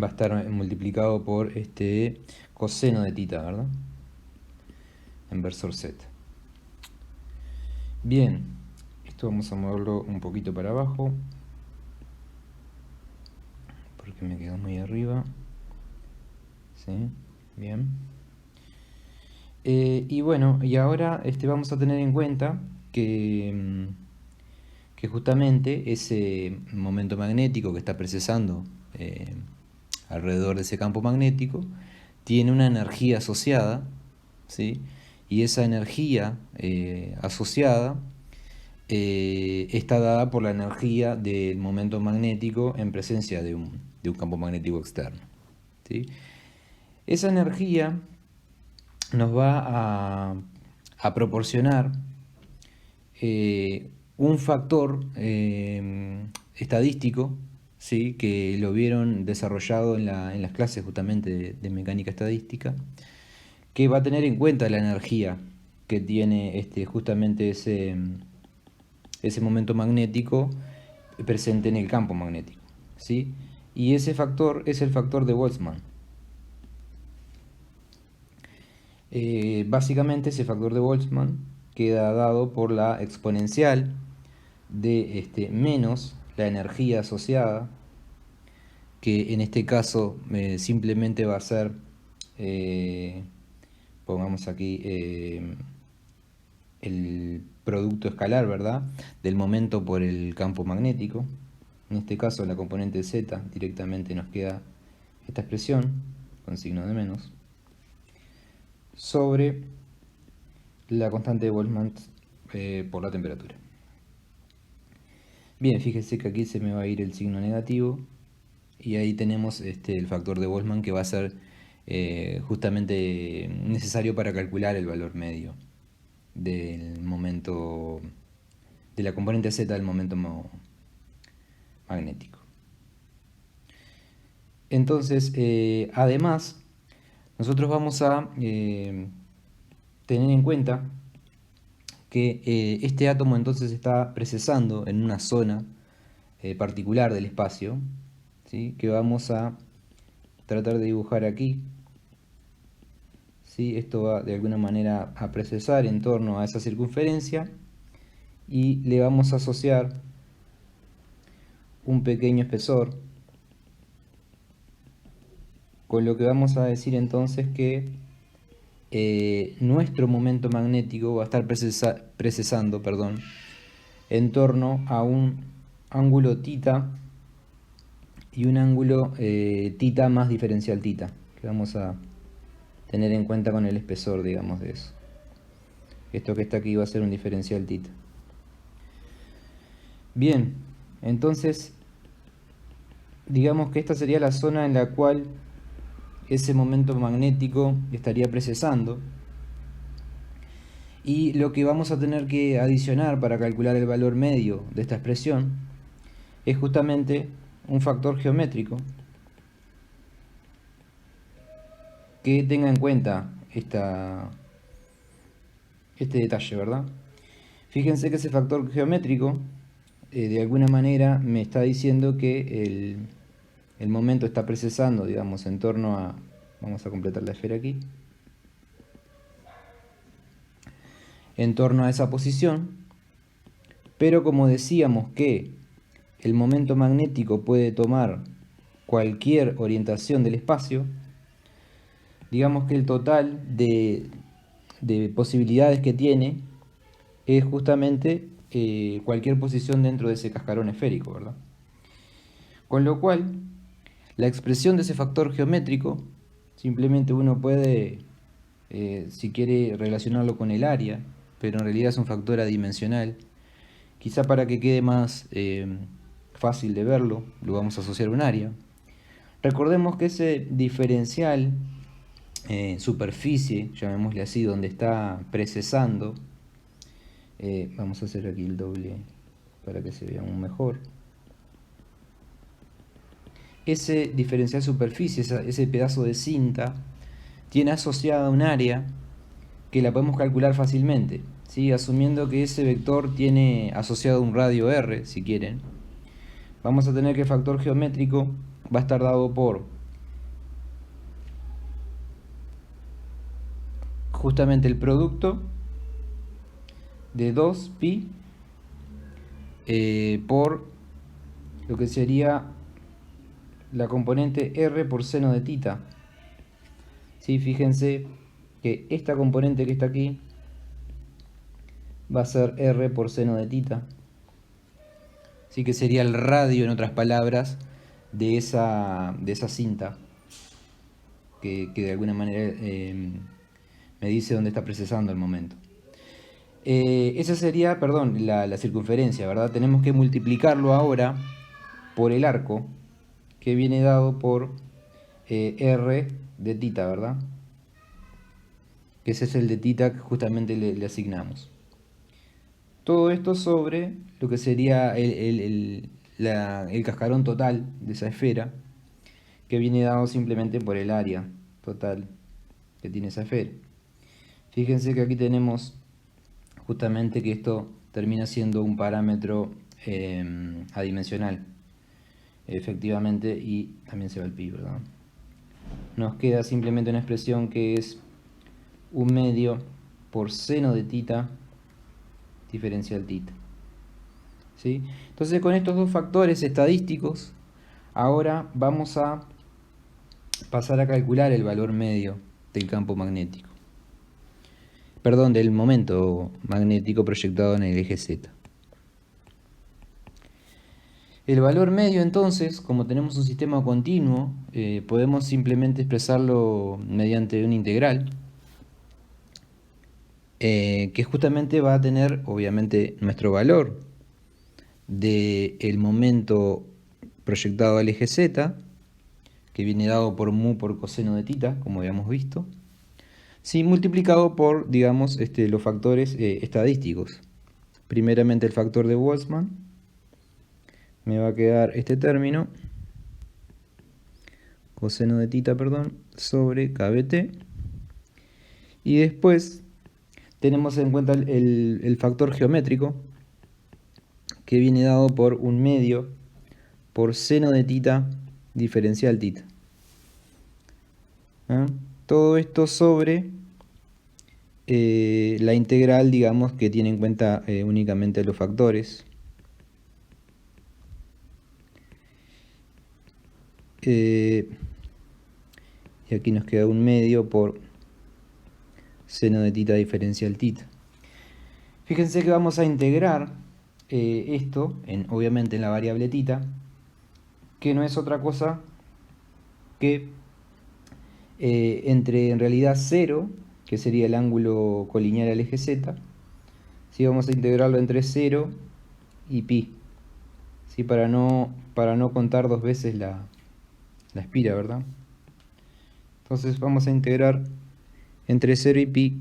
Va a estar multiplicado por este coseno de θ, ¿verdad? En versor z. Bien, esto vamos a moverlo un poquito para abajo, porque me quedó muy arriba. ¿Sí? Bien. Y bueno, y ahora vamos a tener en cuenta que justamente ese momento magnético que está precesando alrededor de ese campo magnético tiene una energía asociada, ¿sí? Y esa energía asociada está dada por la energía del momento magnético en presencia de un campo magnético externo, ¿sí? Esa energía nos va a proporcionar un factor estadístico, ¿sí? Que lo vieron desarrollado en las clases justamente de mecánica estadística, que va a tener en cuenta la energía que tiene justamente ese momento magnético presente en el campo magnético, ¿sí? Y ese factor es el factor de Boltzmann. Básicamente ese factor de Boltzmann queda dado por la exponencial de menos la energía asociada, que en este caso simplemente va a ser, pongamos aquí, el producto escalar, ¿verdad?, del momento por el campo magnético. En este caso la componente z directamente nos queda esta expresión con signo de menos sobre la constante de Boltzmann por la temperatura. Bien, fíjese que aquí se me va a ir el signo negativo y ahí tenemos el factor de Boltzmann, que va a ser justamente necesario para calcular el valor medio del momento, de la componente z del momento magnético. Entonces, además, nosotros vamos a tener en cuenta que este átomo entonces está precesando en una zona particular del espacio, ¿sí? Que vamos a tratar de dibujar aquí, ¿sí? Esto va de alguna manera a precesar en torno a esa circunferencia y le vamos a asociar un pequeño espesor, con lo que vamos a decir entonces que nuestro momento magnético va a estar precesando, en torno a un ángulo θ y un ángulo θ más diferencial θ, que vamos a tener en cuenta con el espesor, digamos, de eso. Esto que está aquí va a ser un diferencial θ. Bien, entonces digamos que esta sería la zona en la cual ese momento magnético estaría precesando. Y lo que vamos a tener que adicionar para calcular el valor medio de esta expresión es justamente un factor geométrico que tenga en cuenta este detalle, ¿verdad? Fíjense que ese factor geométrico de alguna manera me está diciendo que el momento está precesando, digamos, en torno a... Vamos a completar la esfera aquí. En torno a esa posición, pero como decíamos que el momento magnético puede tomar cualquier orientación del espacio, digamos que el total de posibilidades que tiene es justamente cualquier posición dentro de ese cascarón esférico, ¿verdad? Con lo cual, la expresión de ese factor geométrico, simplemente uno puede, si quiere, relacionarlo con el área, pero en realidad es un factor adimensional. Quizá para que quede más fácil de verlo, lo vamos a asociar a un área. Recordemos que ese diferencial, superficie, llamémosle así, donde está precesando, vamos a hacer aquí el doble para que se vea aún mejor. Ese diferencial superficie, ese pedazo de cinta, tiene asociada un área que la podemos calcular fácilmente, ¿sí? Asumiendo que ese vector tiene asociado un radio r, si quieren. Vamos a tener que el factor geométrico va a estar dado por justamente el producto de 2pi por lo que sería la componente r por seno de tita. ¿Sí? Fíjense que esta componente que está aquí va a ser r por seno de tita. Así que sería el radio, en otras palabras, de esa cinta que de alguna manera me dice dónde está precesando el momento. Esa sería, perdón, la circunferencia, ¿verdad? Tenemos que multiplicarlo ahora por el arco, que viene dado por r de tita, ¿verdad? Que ese es el de tita que justamente le asignamos. Todo esto sobre lo que sería el cascarón total de esa esfera, que viene dado simplemente por el área total que tiene esa esfera. Fíjense que aquí tenemos justamente que esto termina siendo un parámetro adimensional, efectivamente, y también se va el pi, ¿verdad? Nos queda simplemente una expresión que es 1/2 por seno de tita diferencial tita. ¿Sí? Entonces, con estos dos factores estadísticos, ahora vamos a pasar a calcular el valor medio del campo magnético. Perdón, del momento magnético proyectado en el eje Z. El valor medio, entonces, como tenemos un sistema continuo, podemos simplemente expresarlo mediante una integral, que justamente va a tener, obviamente, nuestro valor del momento proyectado al eje Z, que viene dado por mu por coseno de tita, como habíamos visto, sí, multiplicado por, digamos, los factores estadísticos. Primeramente el factor de Boltzmann, me va a quedar este término, coseno de tita, perdón, sobre kbt, y después tenemos en cuenta el factor geométrico, que viene dado por 1/2 por seno de tita diferencial tita. ¿Ah? Todo esto sobre la integral, digamos, que tiene en cuenta únicamente los factores. Y aquí nos queda 1/2 por seno de tita diferencial tita. Fíjense que vamos a integrar esto, obviamente en la variable tita, que no es otra cosa que entre en realidad 0, que sería el ángulo colineal al eje Z, ¿sí? Vamos a integrarlo entre 0 y pi. ¿sí? Para no contar dos veces la espira, ¿verdad? Entonces vamos a integrar entre 0 y pi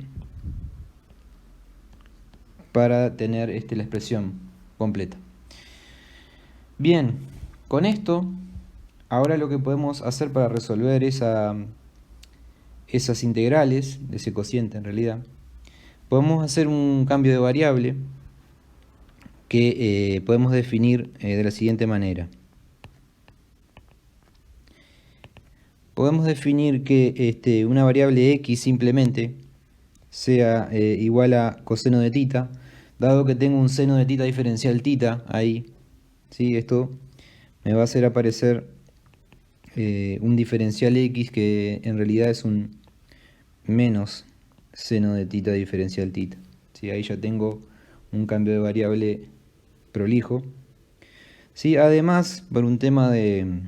para tener la expresión completa. Bien, con esto, ahora lo que podemos hacer para resolver esas integrales, de ese cociente en realidad, podemos hacer un cambio de variable que podemos definir de la siguiente manera. Podemos definir que una variable x simplemente sea igual a coseno de tita, dado que tengo un seno de tita diferencial tita ahí, ¿sí? Esto me va a hacer aparecer un diferencial x que en realidad es un menos seno de tita diferencial tita, ¿sí? Ahí ya tengo un cambio de variable prolijo. ¿Sí? Además, por un tema de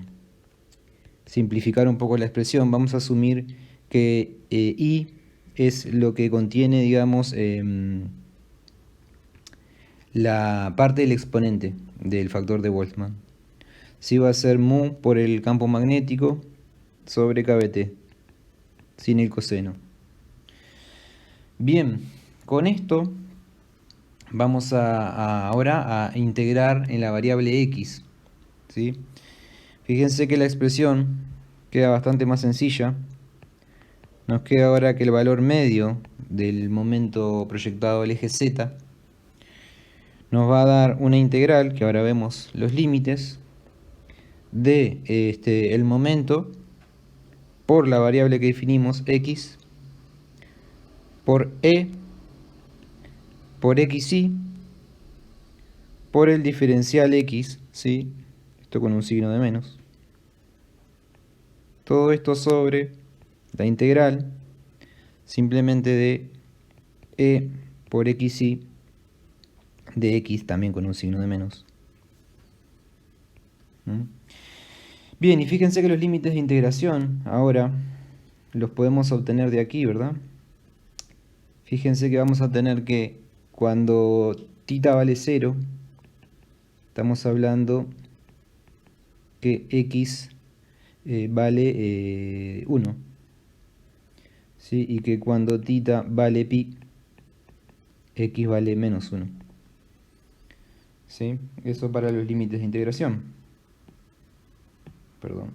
simplificar un poco la expresión, vamos a asumir que i es lo que contiene, digamos, la parte del exponente del factor de Boltzmann. Sí, va a ser mu por el campo magnético sobre kbt, sin el coseno. Bien, con esto vamos ahora a integrar en la variable x, ¿sí? Fíjense que la expresión queda bastante más sencilla. Nos queda ahora que el valor medio del momento proyectado al eje z nos va a dar una integral, que ahora vemos los límites, de el momento por la variable que definimos, x, por e, por xy, por el diferencial x, ¿sí? Esto con un signo de menos. Todo esto sobre la integral simplemente de e por xy de x, también con un signo de menos. Bien, y fíjense que los límites de integración ahora los podemos obtener de aquí, ¿verdad? Fíjense que vamos a tener que cuando tita vale 0, estamos hablando que x vale 1. ¿Sí? Y que cuando tita vale pi, x vale menos 1. ¿Sí? Eso para los límites de integración. Perdón.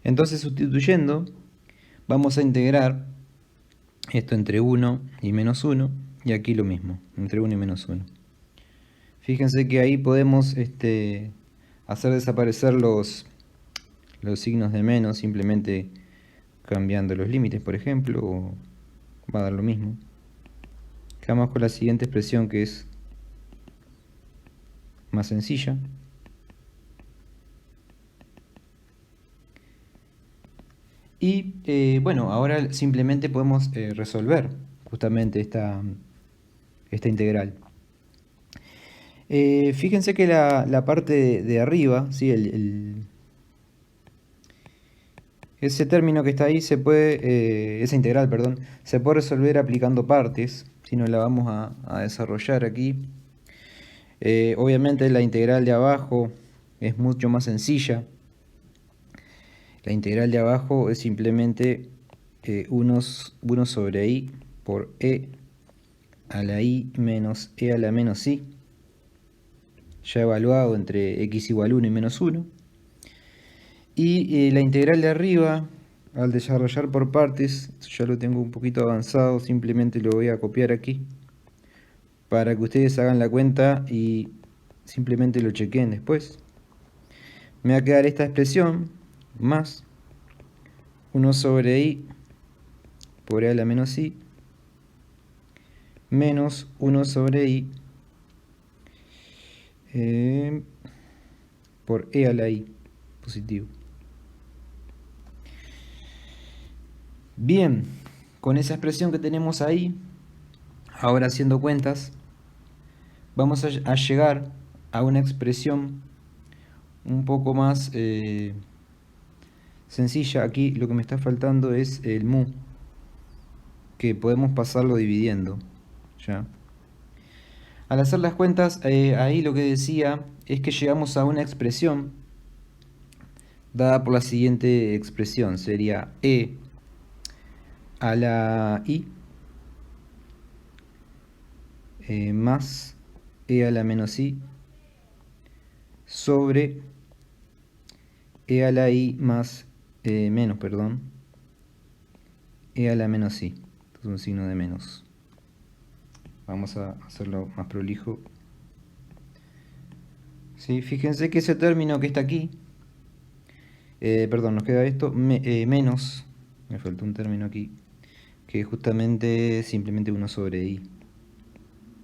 Entonces, sustituyendo, vamos a integrar esto entre 1 y menos 1, y aquí lo mismo, entre 1 y menos 1. Fíjense que ahí podemos hacer desaparecer los signos de menos, simplemente cambiando los límites, por ejemplo, o va a dar lo mismo. Quedamos con la siguiente expresión, que es más sencilla. Y bueno, ahora simplemente podemos resolver justamente esta integral. Fíjense que la parte de arriba, ¿sí? Ese término que está ahí se puede, esa integral, perdón, se puede resolver aplicando partes, si no la vamos a desarrollar aquí. Obviamente la integral de abajo es mucho más sencilla. La integral de abajo es simplemente 1 sobre i por e a la i menos e a la menos i, ya evaluado entre x igual 1 y menos 1. Y la integral de arriba, al desarrollar por partes, ya lo tengo un poquito avanzado, simplemente lo voy a copiar aquí para que ustedes hagan la cuenta y simplemente lo chequeen después. Me va a quedar esta expresión más 1 sobre i por e a la menos i menos 1 sobre i por e a la i positivo. Bien, con esa expresión que tenemos ahí, ahora haciendo cuentas, vamos a llegar a una expresión un poco más sencilla. Aquí lo que me está faltando es el mu, que podemos pasarlo dividiendo, ¿ya? Al hacer las cuentas, ahí lo que decía es que llegamos a una expresión dada por la siguiente expresión. Sería e a la i más e a la menos i sobre e a la i más menos, perdón, e a la menos i. Esto es un signo de menos. Vamos a hacerlo más prolijo. ¿Sí? Fíjense que ese término que está aquí, perdón, nos queda esto, menos, me faltó un término aquí, que es justamente simplemente 1 sobre i,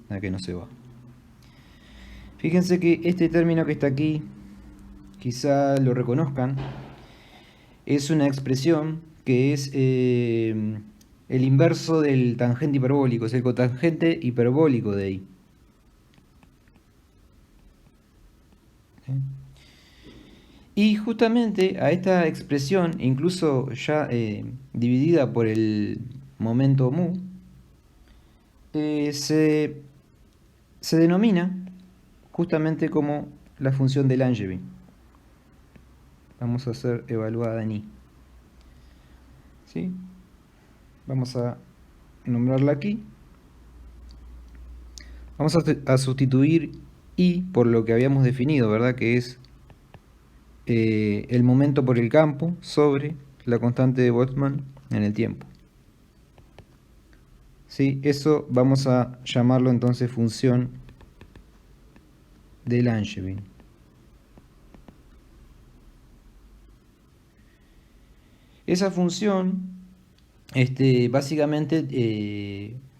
nada que no se va. Fíjense que este término que está aquí, quizá lo reconozcan, es una expresión que es el inverso del tangente hiperbólico, es el cotangente hiperbólico de i. ¿Sí? Y justamente a esta expresión, incluso ya dividida por el momento mu, se denomina justamente como la función de Langevin. Vamos a ser evaluada en i. ¿Sí? Vamos a nombrarla aquí. Vamos a sustituir i por lo que habíamos definido, ¿verdad? Que es el momento por el campo sobre la constante de Boltzmann en el tiempo. ¿Sí? Eso vamos a llamarlo entonces función de Langevin. Esa función básicamente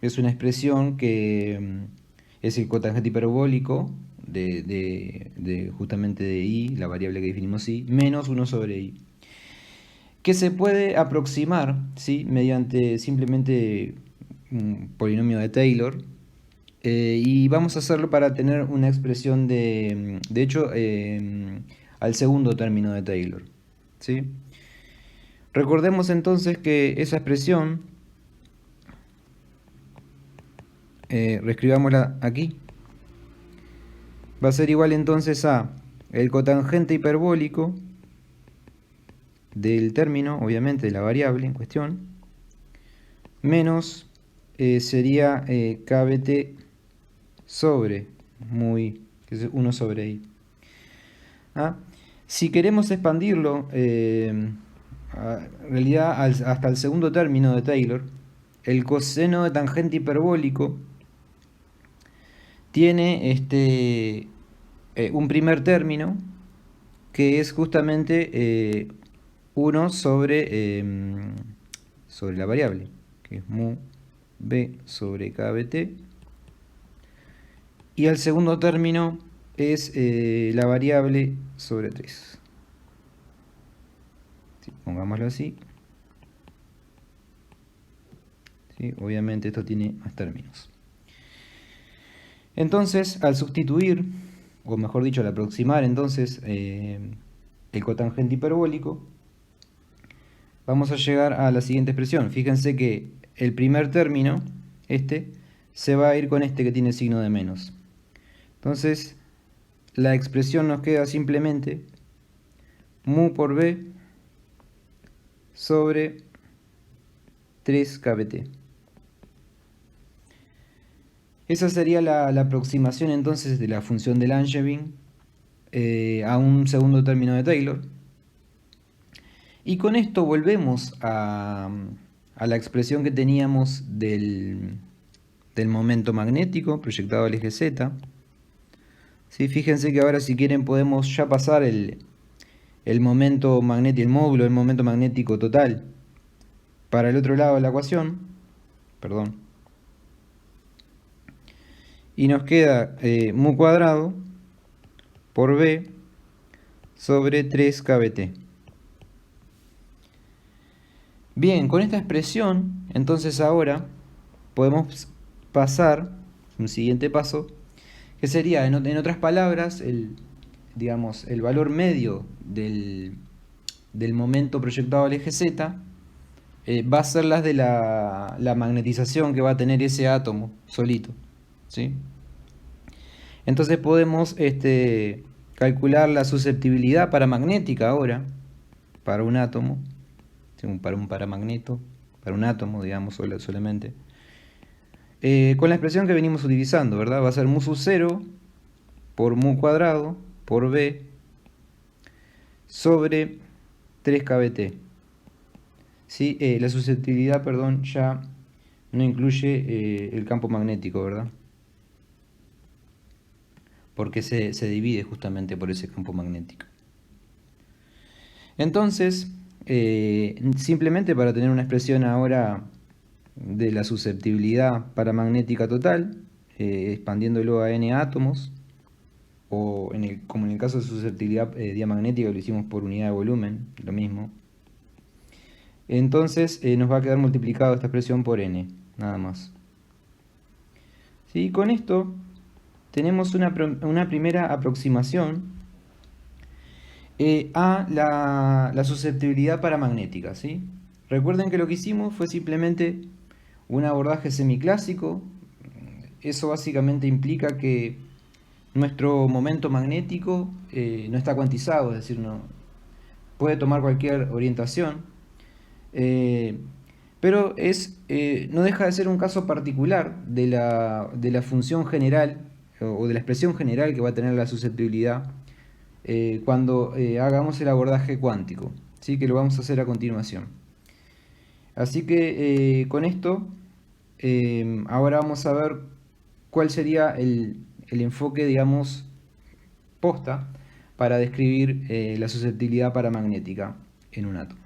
es una expresión que es el cotangente hiperbólico justamente de i, la variable que definimos i, menos 1 sobre i, que se puede aproximar, ¿sí?, mediante simplemente un polinomio de Taylor, y vamos a hacerlo para tener una expresión de hecho, al segundo término de Taylor, ¿sí? Recordemos entonces que esa expresión, reescribámosla aquí, va a ser igual entonces a el cotangente hiperbólico del término, obviamente de la variable en cuestión, menos sería kbt sobre muy, que es 1 sobre i. ¿Ah? Si queremos expandirlo, en realidad hasta el segundo término de Taylor, el coseno de tangente hiperbólico tiene un primer término que es justamente 1 sobre la variable, que es mu b sobre kbt, y el segundo término es la variable sobre 3. ¿Sí? Pongámoslo así. ¿Sí? Obviamente esto tiene más términos. Entonces, al sustituir, o mejor dicho, al aproximar entonces el cotangente hiperbólico, vamos a llegar a la siguiente expresión. Fíjense que el primer término, se va a ir con este que tiene signo de menos. Entonces, la expresión nos queda simplemente mu por b sobre 3 kbt. Esa sería la aproximación entonces de la función de Langevin a un segundo término de Taylor. Y con esto volvemos a la expresión que teníamos del momento magnético proyectado al eje Z. ¿Sí? Fíjense que ahora, si quieren, podemos ya pasar el momento magnético, el módulo del momento magnético total para el otro lado de la ecuación. Perdón. Y nos queda mu cuadrado por b sobre 3 kbt. Bien, con esta expresión, entonces ahora podemos pasar un siguiente paso, que sería, en otras palabras, digamos, el valor medio del del momento proyectado al eje Z va a ser las de la magnetización que va a tener ese átomo solito, ¿sí? Entonces podemos calcular la susceptibilidad paramagnética ahora para un átomo, para un paramagneto, para un átomo, digamos, solamente. Con la expresión que venimos utilizando, ¿verdad? Va a ser mu sub 0 por mu cuadrado por B sobre 3kBT. ¿Sí? La susceptibilidad, perdón, ya no incluye el campo magnético, ¿verdad? Porque se divide justamente por ese campo magnético. Entonces, simplemente para tener una expresión ahora de la susceptibilidad paramagnética total, expandiéndolo a n átomos, o como en el caso de susceptibilidad diamagnética lo hicimos por unidad de volumen, lo mismo. Entonces nos va a quedar multiplicado esta expresión por n, nada más. ¿Sí? Con esto tenemos una primera aproximación a la susceptibilidad paramagnética, ¿sí? Recuerden que lo que hicimos fue simplemente un abordaje semiclásico. Eso básicamente implica que nuestro momento magnético no está cuantizado, es decir, no puede tomar cualquier orientación, pero no deja de ser un caso particular de la función general o de la expresión general que va a tener la susceptibilidad cuando hagamos el abordaje cuántico, ¿sí? Que lo vamos a hacer a continuación. Así que con esto, ahora vamos a ver cuál sería el enfoque, digamos, posta para describir la susceptibilidad paramagnética en un átomo.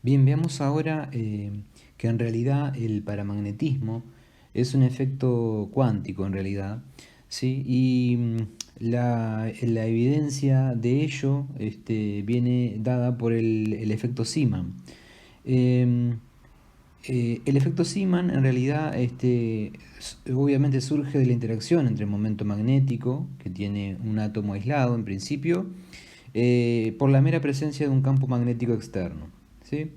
Bien, veamos ahora que en realidad el paramagnetismo es un efecto cuántico en realidad, ¿sí? Y la evidencia de ello viene dada por el efecto Zeeman. El efecto Zeeman en realidad obviamente surge de la interacción entre el momento magnético, que tiene un átomo aislado en principio, por la mera presencia de un campo magnético externo, ¿sí?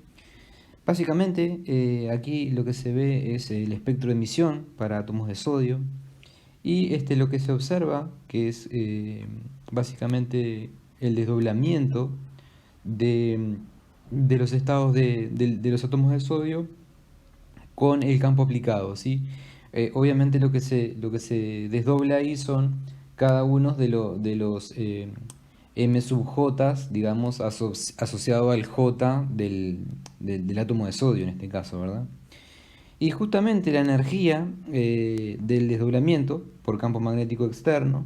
Básicamente aquí lo que se ve es el espectro de emisión para átomos de sodio y lo que se observa, que es básicamente el desdoblamiento de los estados de los átomos de sodio con el campo aplicado, ¿sí? Obviamente lo que se desdobla ahí son cada uno de los M sub J, digamos, asociado al J del átomo de sodio en este caso, ¿verdad? Y justamente la energía del desdoblamiento por campo magnético externo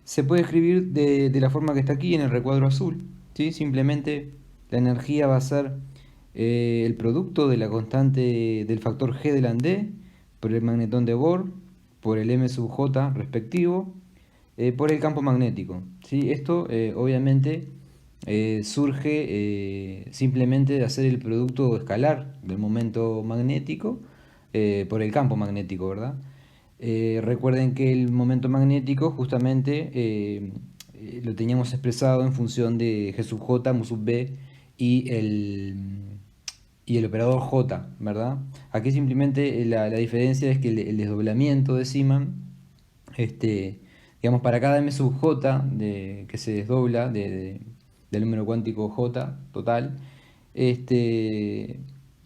se puede escribir de la forma que está aquí en el recuadro azul, ¿sí? Simplemente la energía va a ser el producto de la constante del factor G de Landé por el magnetón de Bohr, por el M sub J respectivo, por el campo magnético, ¿sí? Esto obviamente surge simplemente de hacer el producto escalar del momento magnético por el campo magnético, ¿verdad? Recuerden que el momento magnético justamente lo teníamos expresado en función de G sub J, mu sub B y el operador J, ¿verdad? Aquí simplemente la diferencia es que el desdoblamiento de Zeeman, digamos, para cada M sub J que se desdobla del número cuántico J total,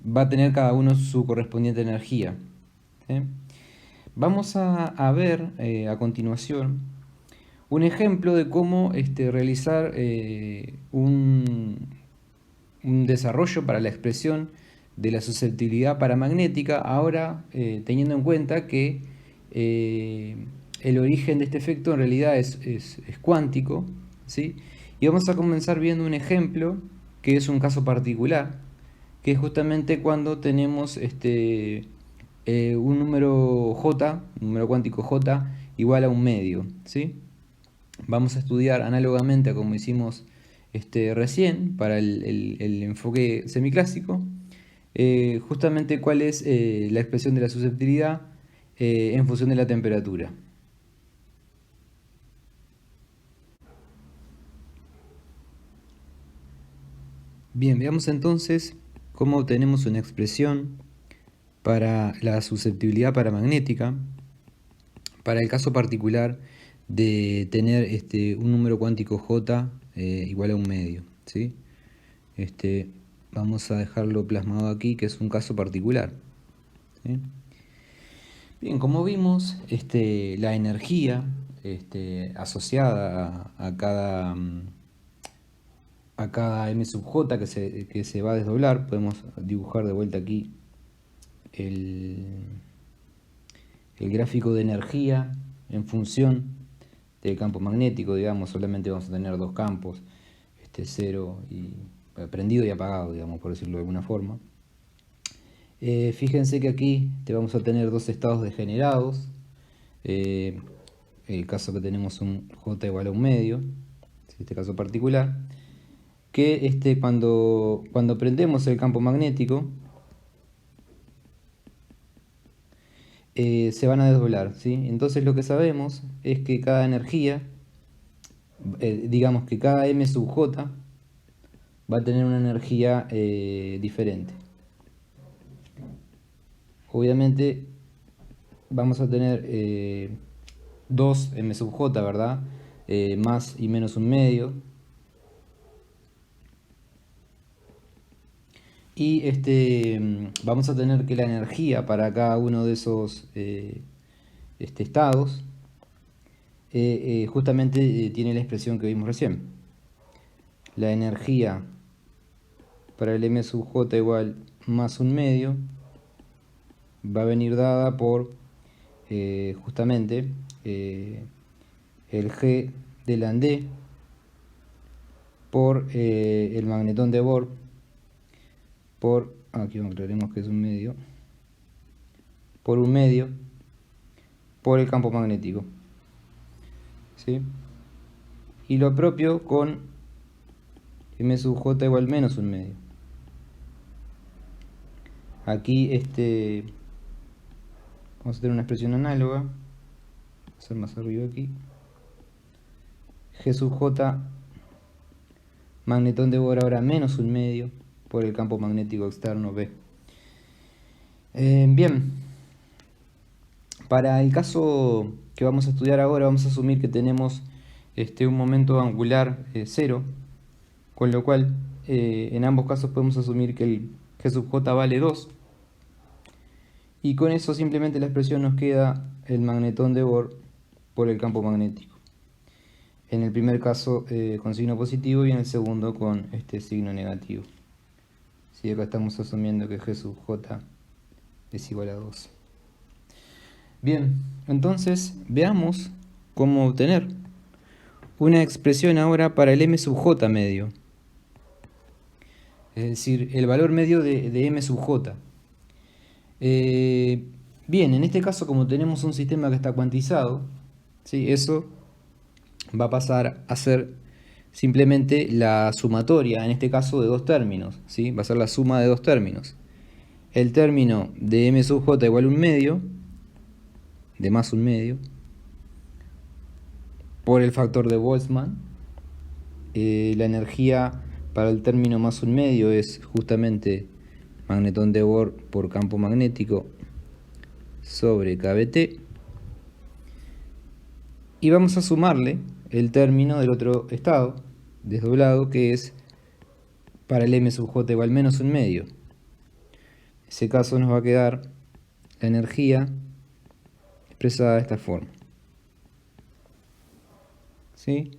va a tener cada uno su correspondiente energía, ¿sí? Vamos a ver a continuación un ejemplo de cómo realizar un desarrollo para la expresión de la susceptibilidad paramagnética, ahora teniendo en cuenta que el origen de este efecto en realidad es cuántico, ¿sí? Y vamos a comenzar viendo un ejemplo que es un caso particular, que es justamente cuando tenemos un número J, un número cuántico J, igual a un medio, ¿sí? Vamos a estudiar análogamente a como hicimos recién para el enfoque semiclásico, justamente cuál es la expresión de la susceptibilidad en función de la temperatura. Bien, veamos entonces cómo obtenemos una expresión para la susceptibilidad paramagnética, para el caso particular de tener un número cuántico J igual a un medio, ¿sí? Vamos a dejarlo plasmado aquí, que es un caso particular, ¿sí? Bien, como vimos, la energía asociada a cada m sub j que se va a desdoblar, podemos dibujar de vuelta aquí el gráfico de energía en función del campo magnético, digamos, solamente vamos a tener dos campos, cero y prendido y apagado, digamos, por decirlo de alguna forma. Fíjense que aquí vamos a tener dos estados degenerados. El caso que tenemos un J igual a un medio, este caso particular, que cuando prendemos el campo magnético, se van a desdoblar, ¿sí? Entonces lo que sabemos es que cada energía, digamos que cada m sub j va a tener una energía diferente. Obviamente vamos a tener 2 m sub j, ¿verdad? Más y menos un medio. Y vamos a tener que la energía para cada uno de esos estados justamente tiene la expresión que vimos recién. La energía para el m sub j igual más un medio va a venir dada por justamente el G de la D por el magnetón de Bohr por, aquí aclaremos que es un medio, por un medio por el campo magnético, ¿sí? Y lo propio con m sub j igual menos un medio. Aquí vamos a tener una expresión análoga, voy a hacer más arriba aquí, G sub j magnetón de Bohr ahora menos un medio por el campo magnético externo B. Bien, para el caso que vamos a estudiar ahora vamos a asumir que tenemos un momento angular 0, con lo cual en ambos casos podemos asumir que el G sub j vale 2, y con eso simplemente la expresión nos queda el magnetón de Bohr por el campo magnético. En el primer caso con signo positivo y en el segundo con signo negativo. Sí, acá estamos asumiendo que G sub j es igual a 2. Bien, entonces veamos cómo obtener una expresión ahora para el m sub j medio. Es decir, el valor medio de m sub j. Bien, en este caso, como tenemos un sistema que está cuantizado, ¿sí? Eso va a pasar a ser simplemente la sumatoria, en este caso de dos términos, ¿sí? Va a ser la suma de dos términos. El término de m sub j igual a un medio, de más un medio, por el factor de Boltzmann. La energía para el término más un medio es justamente magnetón de Bohr por campo magnético sobre kBt. Y vamos a sumarle el término del otro estado desdoblado, que es para el m sub j igual menos un medio. En ese caso nos va a quedar la energía expresada de esta forma, ¿sí?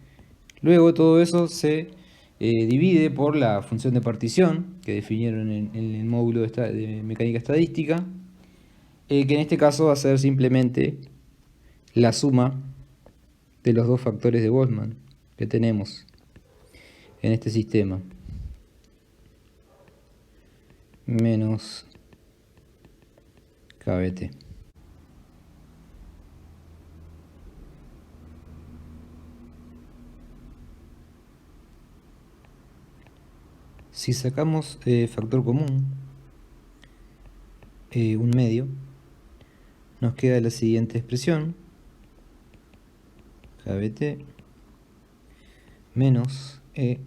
Luego todo eso se divide por la función de partición que definieron en el módulo de mecánica estadística, que en este caso va a ser simplemente la suma de los dos factores de Boltzmann que tenemos en este sistema, menos kBt. Si sacamos factor común, un medio, nos queda la siguiente expresión, kBt menos E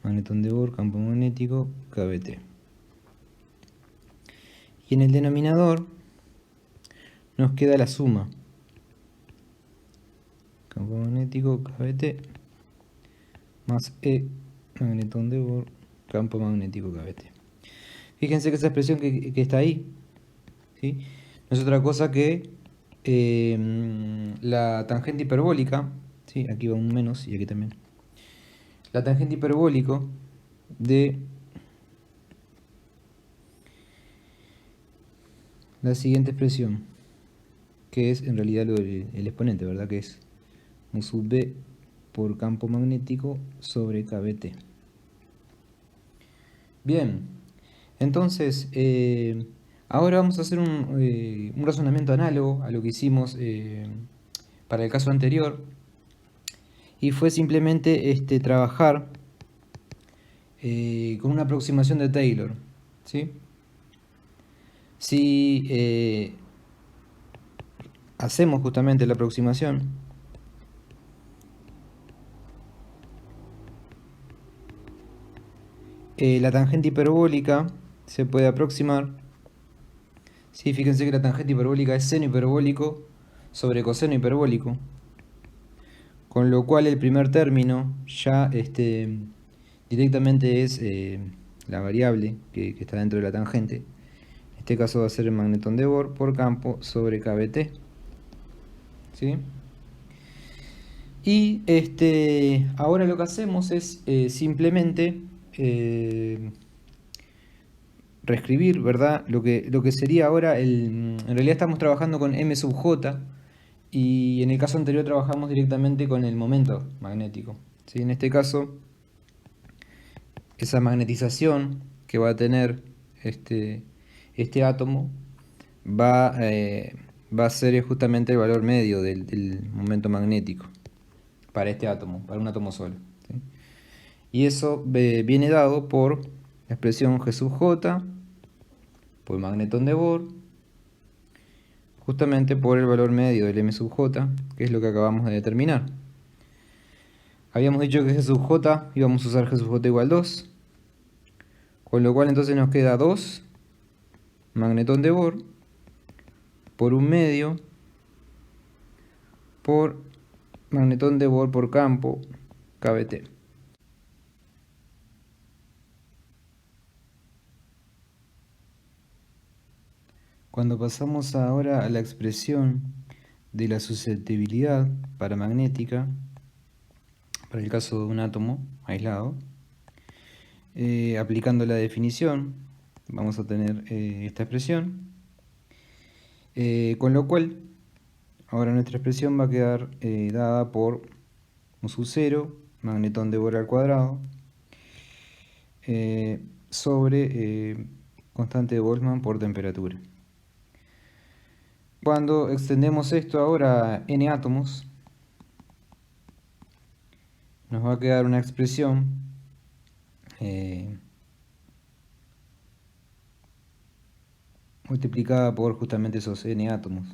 magnetón de Bohr, campo magnético, KBT. Y en el denominador nos queda la suma. Campo magnético, KBT, más E, magnetón de Bohr, campo magnético, KBT. Fíjense que esa expresión que está ahí, ¿sí?, no es otra cosa que la tangente hiperbólica, ¿sí?, aquí va un menos y aquí también. La tangente hiperbólico de la siguiente expresión, que es en realidad el exponente, ¿verdad? Que es mu sub B por campo magnético sobre KBT. Bien, entonces ahora vamos a hacer un razonamiento análogo a lo que hicimos para el caso anterior, y fue simplemente trabajar con una aproximación de Taylor, ¿sí? Si hacemos justamente la aproximación, la tangente hiperbólica se puede aproximar. Sí, fíjense que la tangente hiperbólica es seno hiperbólico sobre coseno hiperbólico, con lo cual el primer término ya directamente es la variable que está dentro de la tangente. En este caso va a ser el magnetón de Bohr por campo sobre KBT, ¿sí? Y ahora lo que hacemos es simplemente reescribir, ¿verdad? Lo que sería ahora en realidad estamos trabajando con M sub J, y en el caso anterior trabajamos directamente con el momento magnético, ¿sí? En este caso, esa magnetización que va a tener este átomo va a ser justamente el valor medio del momento magnético para este átomo, para un átomo solo, ¿sí? Y eso viene dado por la expresión G sub J por el magnetón de Bohr, justamente por el valor medio del M sub J, que es lo que acabamos de determinar. Habíamos dicho que G sub J íbamos a usar G sub J igual 2, con lo cual entonces nos queda 2 magnetón de Bohr por un medio por magnetón de Bohr por campo KBT. Cuando pasamos ahora a la expresión de la susceptibilidad paramagnética, para el caso de un átomo aislado, aplicando la definición, vamos a tener esta expresión, con lo cual ahora nuestra expresión va a quedar dada por mu sub 0, magnetón de Bohr al cuadrado, sobre constante de Boltzmann por temperatura. Cuando extendemos esto ahora a n átomos, nos va a quedar una expresión multiplicada por justamente esos n átomos.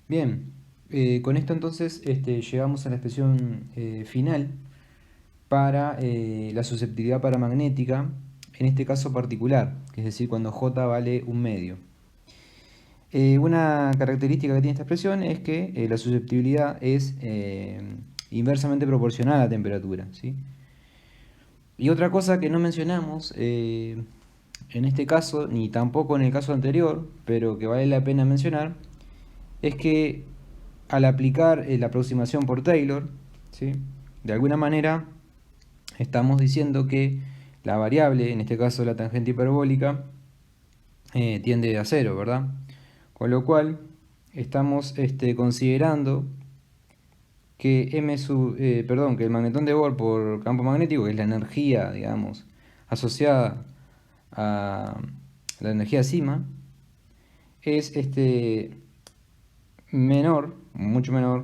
Bien, con esto entonces llegamos a la expresión final para la susceptibilidad paramagnética, en este caso particular, es decir, cuando J vale un medio. Una característica que tiene esta expresión es que la susceptibilidad es inversamente proporcional a la temperatura, ¿sí? Y otra cosa que no mencionamos en este caso, ni tampoco en el caso anterior, pero que vale la pena mencionar, es que al aplicar la aproximación por Taylor, ¿sí?, de alguna manera estamos diciendo que la variable, en este caso la tangente hiperbólica, tiende a 0, ¿verdad? Con lo cual estamos considerando que que el magnetón de Bohr por campo magnético, que es la energía, digamos, asociada a la energía sigma, es menor, mucho menor,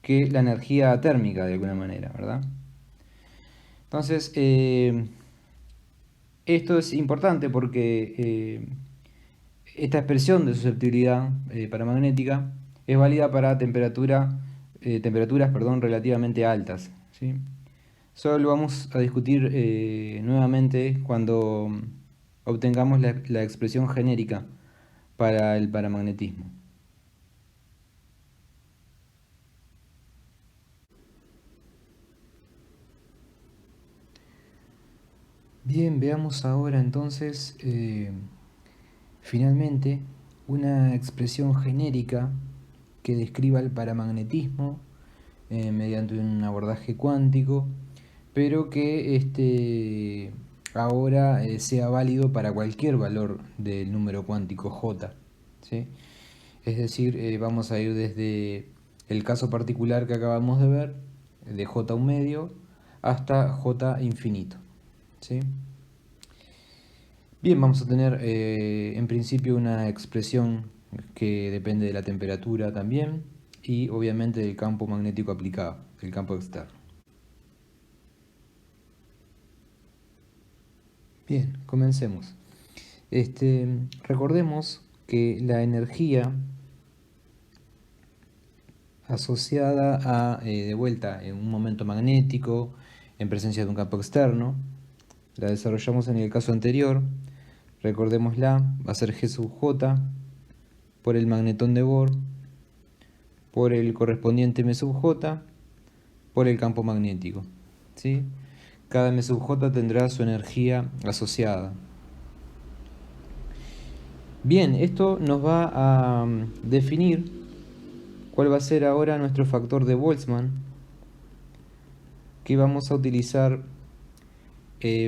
que la energía térmica de alguna manera, ¿verdad? Entonces, esto es importante porque esta expresión de susceptibilidad paramagnética es válida para temperatura temperaturas, perdón, relativamente altas, ¿sí? Solo lo vamos a discutir nuevamente cuando obtengamos la expresión genérica para el paramagnetismo. Bien, veamos ahora entonces finalmente una expresión genérica que describa el paramagnetismo mediante un abordaje cuántico, pero que ahora sea válido para cualquier valor del número cuántico J, ¿sí? Es decir, vamos a ir desde el caso particular que acabamos de ver, de J un medio, hasta J infinito, ¿sí? Bien, vamos a tener en principio una expresión que depende de la temperatura también y obviamente del campo magnético aplicado, el campo externo. Bien, comencemos. Recordemos que la energía asociada a, de vuelta, en un momento magnético, en presencia de un campo externo, la desarrollamos en el caso anterior, recordémosla, va a ser G sub J por el magnetón de Bohr, por el correspondiente M sub J, por el campo magnético, ¿sí? Cada M sub J tendrá su energía asociada. Bien, esto nos va a definir cuál va a ser ahora nuestro factor de Boltzmann que vamos a utilizar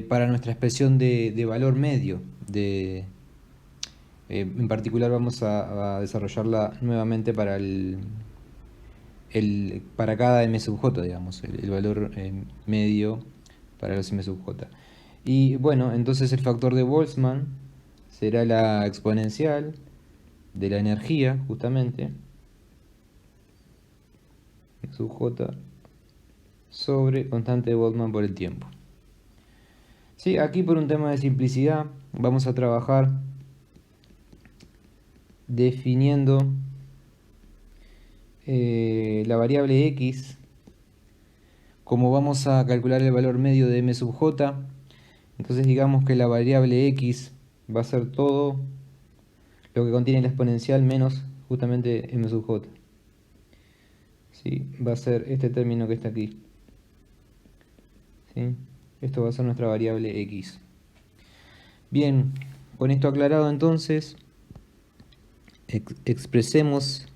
para nuestra expresión de valor medio. En particular vamos a desarrollarla nuevamente para para cada M sub J, digamos, el valor medio para los M sub J. Y bueno, entonces el factor de Boltzmann será la exponencial de la energía, justamente, M sub J sobre constante de Boltzmann por el tiempo. Sí, aquí por un tema de simplicidad vamos a trabajar definiendo la variable x. Como vamos a calcular el valor medio de m sub j, entonces digamos que la variable x va a ser todo lo que contiene la exponencial menos justamente m sub j. ¿Sí? Va a ser este término que está aquí. ¿Sí? Esto va a ser nuestra variable x. Bien, con esto aclarado entonces, expresemos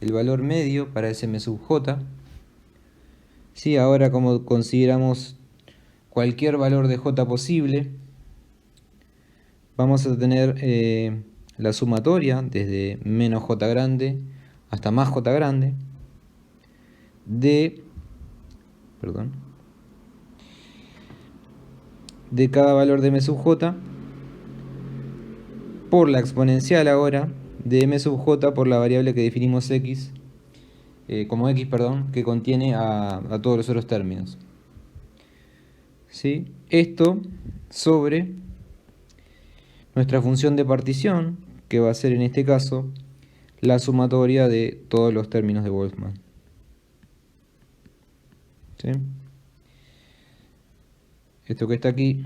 el valor medio para ese m sub j. Sí, ahora como consideramos cualquier valor de j posible, vamos a tener la sumatoria desde menos j grande hasta más j grande de cada valor de m sub j por la exponencial ahora de m sub j por la variable que definimos x, como x, perdón, que contiene a todos los otros términos. ¿Sí? Esto sobre nuestra función de partición, que va a ser en este caso la sumatoria de todos los términos de Boltzmann. ¿Sí? Esto que está aquí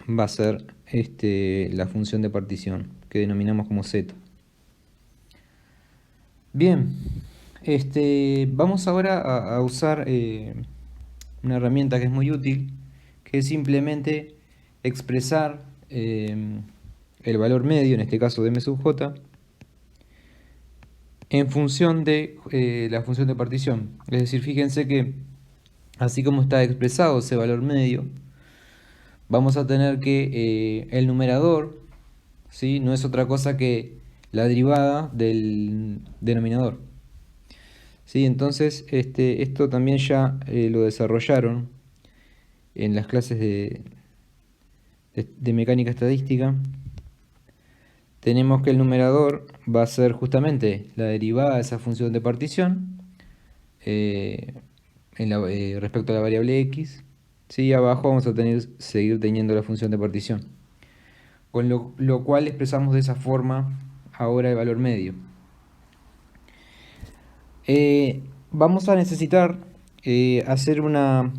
va a ser la función de partición, que denominamos como z. Bien, vamos ahora a usar una herramienta que es muy útil, que es simplemente expresar el valor medio, en este caso de m sub j, en función de la función de partición. Es decir, fíjense que así como está expresado ese valor medio, vamos a tener que el numerador, ¿sí?, no es otra cosa que la derivada del denominador. ¿Sí? Entonces, esto también ya lo desarrollaron en las clases de mecánica estadística. Tenemos que el numerador va a ser justamente la derivada de esa función de partición respecto a la variable x. ¿Sí? Abajo vamos a seguir teniendo la función de partición. Con lo cual expresamos de esa forma ahora el valor medio. Vamos a necesitar hacer una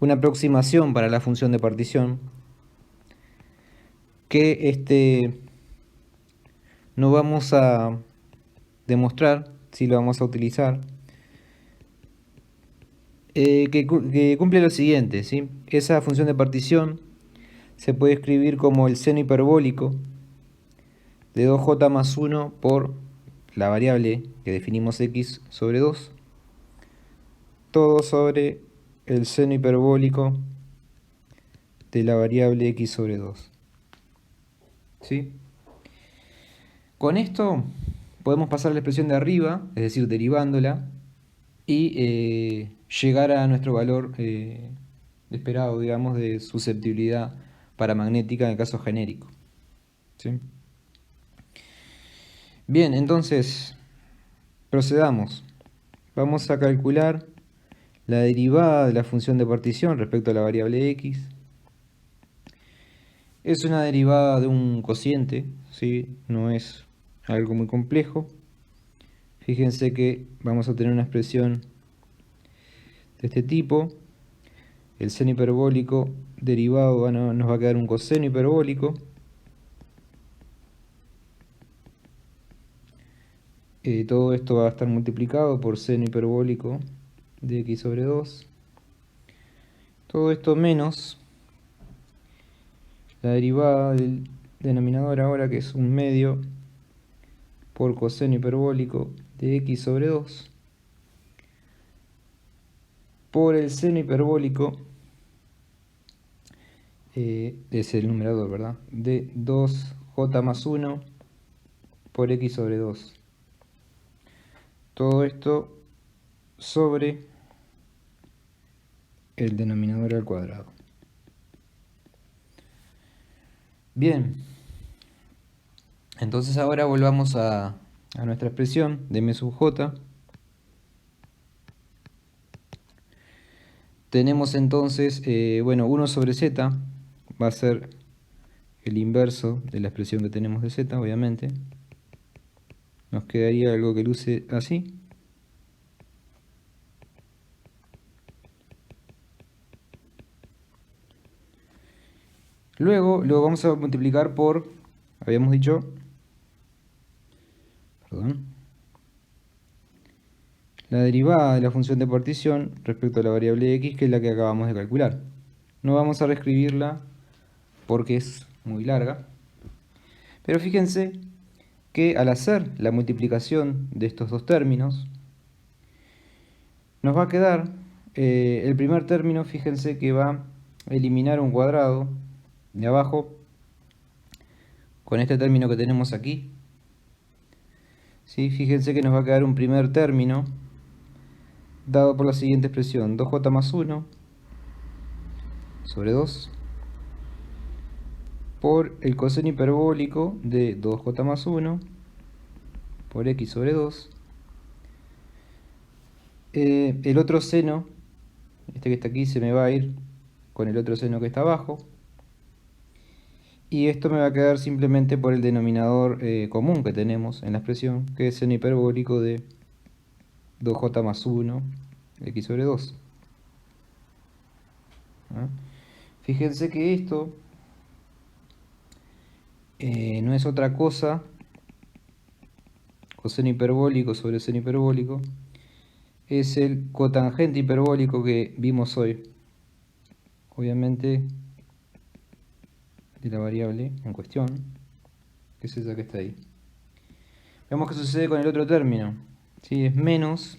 aproximación para la función de partición que no vamos a demostrar si lo vamos a utilizar, que cumple lo siguiente, ¿sí? Esa función de partición se puede escribir como el seno hiperbólico de 2j más 1 por la variable que definimos x sobre 2, todo sobre el seno hiperbólico de la variable x sobre 2. ¿Sí? Con esto podemos pasar la expresión de arriba, es decir, derivándola, y llegar a nuestro valor esperado, digamos, de susceptibilidad paramagnética en el caso genérico. ¿Sí? Bien, entonces, procedamos. Vamos a calcular la derivada de la función de partición respecto a la variable x. Es una derivada de un cociente, ¿sí? No es algo muy complejo. Fíjense que vamos a tener una expresión de este tipo. El seno hiperbólico derivado nos va a quedar un coseno hiperbólico. Todo esto va a estar multiplicado por seno hiperbólico de x sobre 2. Todo esto menos la derivada del denominador ahora, que es un medio por coseno hiperbólico de x sobre 2 por el seno hiperbólico, es el numerador, ¿verdad? De 2j más 1 por x sobre 2. Todo esto sobre el denominador al cuadrado. Bien, entonces ahora volvamos a nuestra expresión de m sub j. Tenemos entonces, bueno, 1 sobre z va a ser el inverso de la expresión que tenemos de z, obviamente. Nos quedaría algo que luce así. Luego lo vamos a multiplicar por, habíamos dicho, perdón, la derivada de la función de partición respecto a la variable x, que es la que acabamos de calcular. No vamos a reescribirla porque es muy larga, pero fíjense que al hacer la multiplicación de estos dos términos, nos va a quedar el primer término, fíjense que va a eliminar un cuadrado de abajo con este término que tenemos aquí. ¿Sí? Fíjense que nos va a quedar un primer término dado por la siguiente expresión, 2j más 1 sobre 2 por el coseno hiperbólico de 2j más 1 por x sobre 2. El otro seno, este que está aquí, se me va a ir con el otro seno que está abajo. Y esto me va a quedar simplemente por el denominador común que tenemos en la expresión, que es seno hiperbólico de 2j más 1 x sobre 2. ¿Ah? Fíjense que esto no es otra cosa, coseno hiperbólico sobre seno hiperbólico, es el cotangente hiperbólico que vimos hoy, obviamente de la variable en cuestión, que es esa que está ahí. Veamos qué sucede con el otro término. ¿Sí? Es menos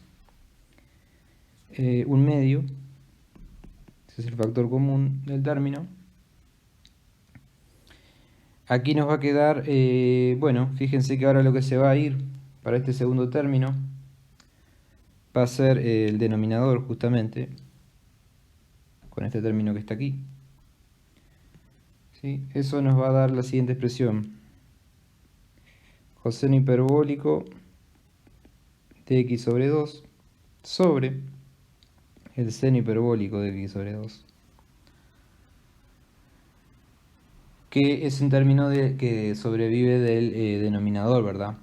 un medio, ese es el factor común del término. Aquí nos va a quedar, bueno, fíjense que ahora lo que se va a ir para este segundo término va a ser el denominador justamente, con este término que está aquí. ¿Sí? Eso nos va a dar la siguiente expresión. Coseno hiperbólico de x sobre 2 sobre el seno hiperbólico de x sobre 2. Que es un término que sobrevive del denominador, ¿verdad?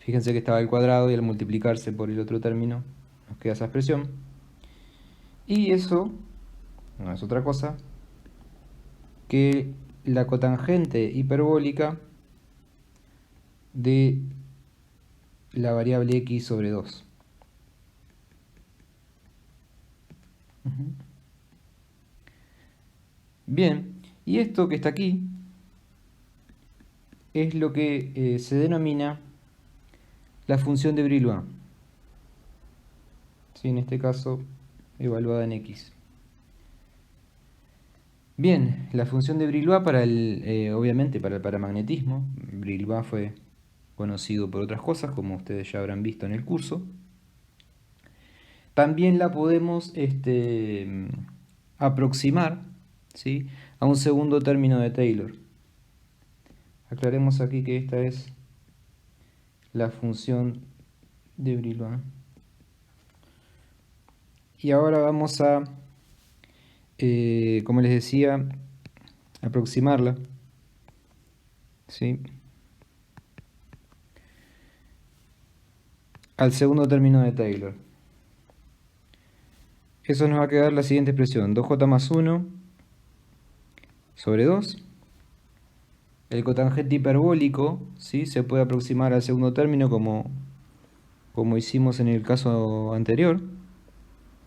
Fíjense que estaba al cuadrado y al multiplicarse por el otro término nos queda esa expresión. Y eso no es otra cosa que la cotangente hiperbólica de la variable x sobre 2. Bien, y esto que está aquí es lo que se denomina la función de Brillouin. ¿Sí? En este caso, evaluada en x. Bien, la función de Brillouin obviamente para el paramagnetismo. Brillouin fue conocido por otras cosas, como ustedes ya habrán visto en el curso. También la podemos aproximar, ¿sí?, a un segundo término de Taylor. Aclaremos aquí que esta es la función de Brillouin. Y ahora vamos a, como les decía, aproximarla, ¿sí?, al segundo término de Taylor. Eso nos va a quedar la siguiente expresión: 2j más 1 sobre 2. El cotangente hiperbólico, ¿sí?, se puede aproximar al segundo término como hicimos en el caso anterior,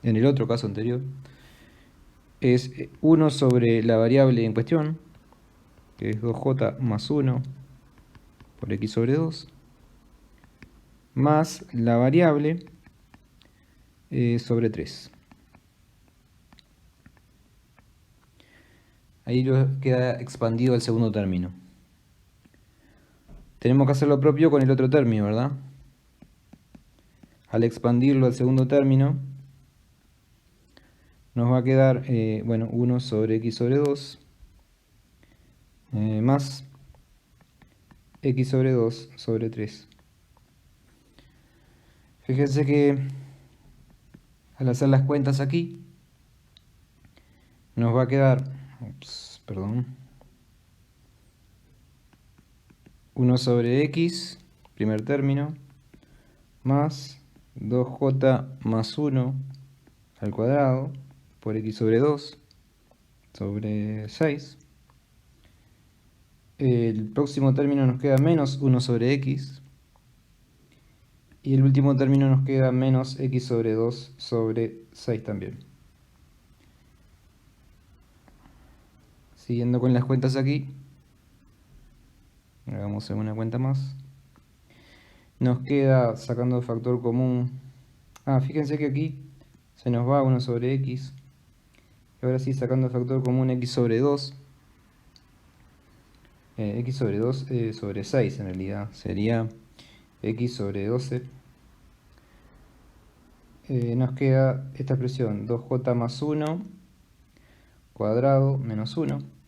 en el otro caso anterior. Es 1 sobre la variable en cuestión, que es 2j más 1 por x sobre 2, más la variable sobre 3. Ahí queda expandido al segundo término. Tenemos que hacer lo propio con el otro término, ¿verdad? Al expandirlo al segundo término, nos va a quedar, 1 sobre x sobre 2 más x sobre 2 sobre 3. Fíjense que al hacer las cuentas aquí, nos va a quedar, 1 sobre x, primer término, más 2j más 1 al cuadrado por x sobre 2 sobre 6. El próximo término nos queda menos 1 sobre x. Y el último término nos queda menos x sobre 2 sobre 6 también. Siguiendo con las cuentas aquí, hagamos una cuenta más. Nos queda, sacando factor común, fíjense que aquí se nos va 1 sobre x. Y ahora sí, sacando factor común, x sobre 2. X sobre 2 sobre 6 en realidad. Sería x sobre 12. Nos queda esta expresión, 2j más 1 cuadrado menos 1.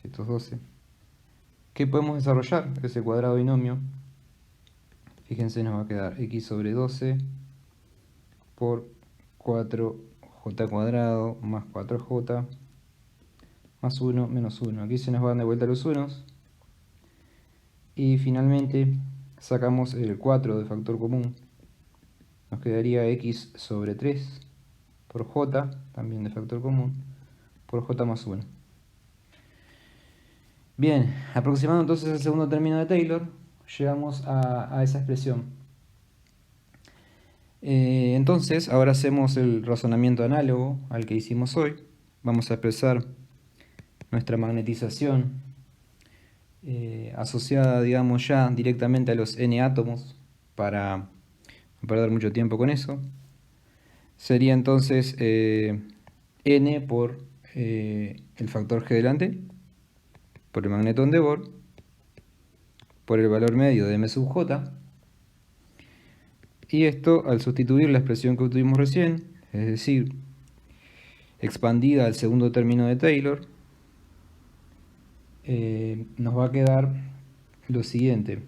112. ¿Qué podemos desarrollar? Ese cuadrado binomio. Fíjense, nos va a quedar x sobre 12 por 4j cuadrado más 4j más 1 menos 1. Aquí se nos van de vuelta los unos. Y finalmente sacamos el 4 de factor común. Nos quedaría x sobre 3 por j, también de factor común, por j más 1. Bien, aproximando entonces el segundo término de Taylor, llegamos a esa expresión. Entonces, ahora hacemos el razonamiento análogo al que hicimos hoy. Vamos a expresar nuestra magnetización asociada, digamos, ya directamente a los n átomos, para no perder mucho tiempo con eso. Sería entonces n por el factor g delante, por el magnetón de Bohr, por el valor medio de m sub j. Y esto, al sustituir la expresión que obtuvimos recién, es decir, expandida al segundo término de Taylor, nos va a quedar lo siguiente.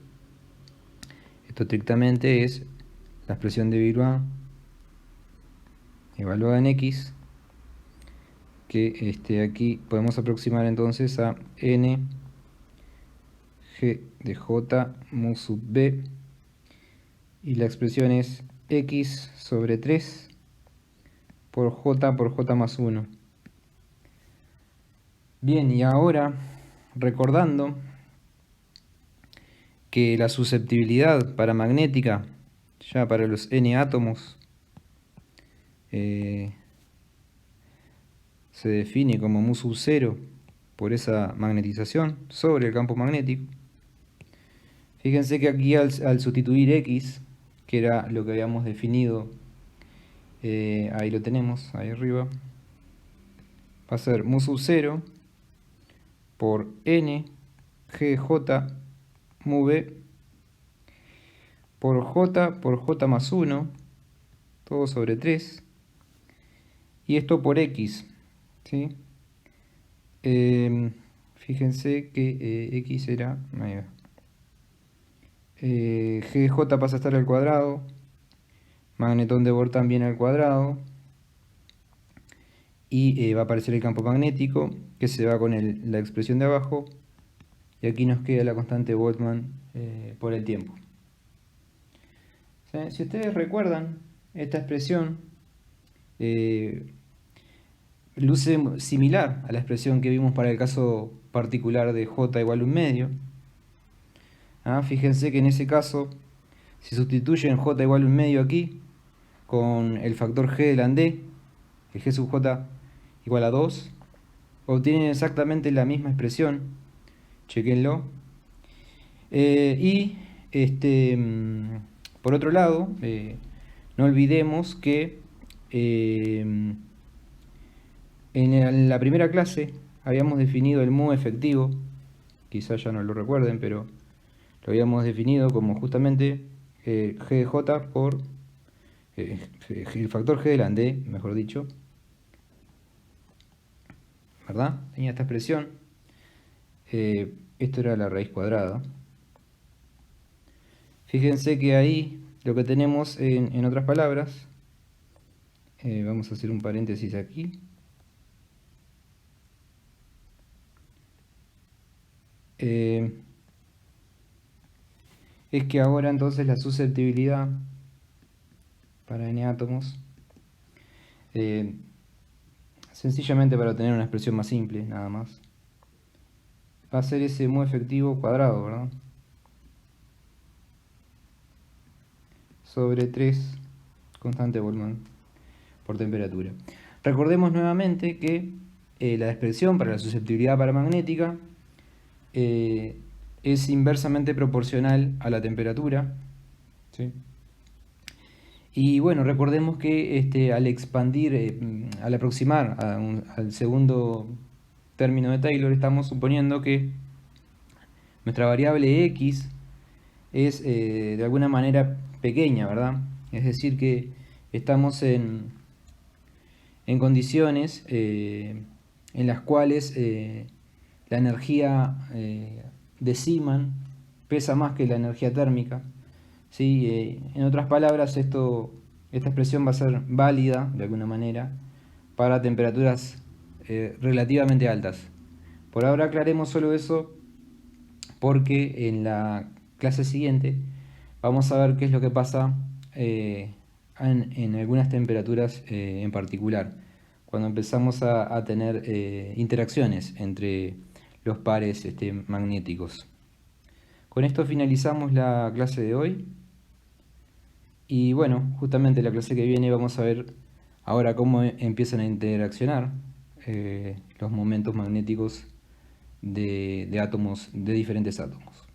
Esto estrictamente es la expresión de Brillouin evaluada en x, que aquí podemos aproximar entonces a n G de J mu sub B, y la expresión es X sobre 3 por J más 1. Bien, y ahora recordando que la susceptibilidad paramagnética, ya para los N átomos, se define como mu sub 0 por esa magnetización sobre el campo magnético. Fíjense que aquí al sustituir X, que era lo que habíamos definido, ahí lo tenemos, ahí arriba, va a ser mu sub 0 por N GJ mu B por J más 1, todo sobre 3, y esto por X, ¿sí? Fíjense que X era, GJ pasa a estar al cuadrado, magnetón de Bohr también al cuadrado, y va a aparecer el campo magnético, que se va con la expresión de abajo, y aquí nos queda la constante Boltzmann por el tiempo. ¿Sí? Si ustedes recuerdan, esta expresión luce similar a la expresión que vimos para el caso particular de J igual a 1/2. Fíjense que en ese caso, si sustituyen J igual a 1/2 aquí, con el factor G de la D, el G sub J igual a 2, obtienen exactamente la misma expresión. Chequenlo. Por otro lado, no olvidemos que en la primera clase habíamos definido el mu efectivo, quizás ya no lo recuerden, pero lo habíamos definido como justamente G de J por el factor G de la D, mejor dicho, ¿verdad? Tenía esta expresión. Esto era la raíz cuadrada. Fíjense que ahí lo que tenemos en otras palabras, vamos a hacer un paréntesis aquí. Es que ahora entonces la susceptibilidad para N átomos, sencillamente para tener una expresión más simple, nada más, va a ser ese mu efectivo cuadrado, ¿verdad? Sobre 3 constante Boltzmann por temperatura. Recordemos nuevamente que la expresión para la susceptibilidad paramagnética es inversamente proporcional a la temperatura, ¿sí? Y bueno, recordemos que al expandir, al aproximar al segundo término de Taylor, estamos suponiendo que nuestra variable X es de alguna manera pequeña, ¿verdad? Es decir, que estamos en condiciones en las cuales la energía de Zeeman pesa más que la energía térmica, ¿sí? En otras palabras, esta expresión va a ser válida de alguna manera para temperaturas relativamente altas. Por ahora aclaremos solo eso, porque en la clase siguiente vamos a ver qué es lo que pasa en algunas temperaturas en particular, cuando empezamos a tener interacciones entre los pares magnéticos. Con esto finalizamos la clase de hoy, y bueno, justamente la clase que viene vamos a ver ahora cómo empiezan a interaccionar los momentos magnéticos de átomos, de diferentes átomos.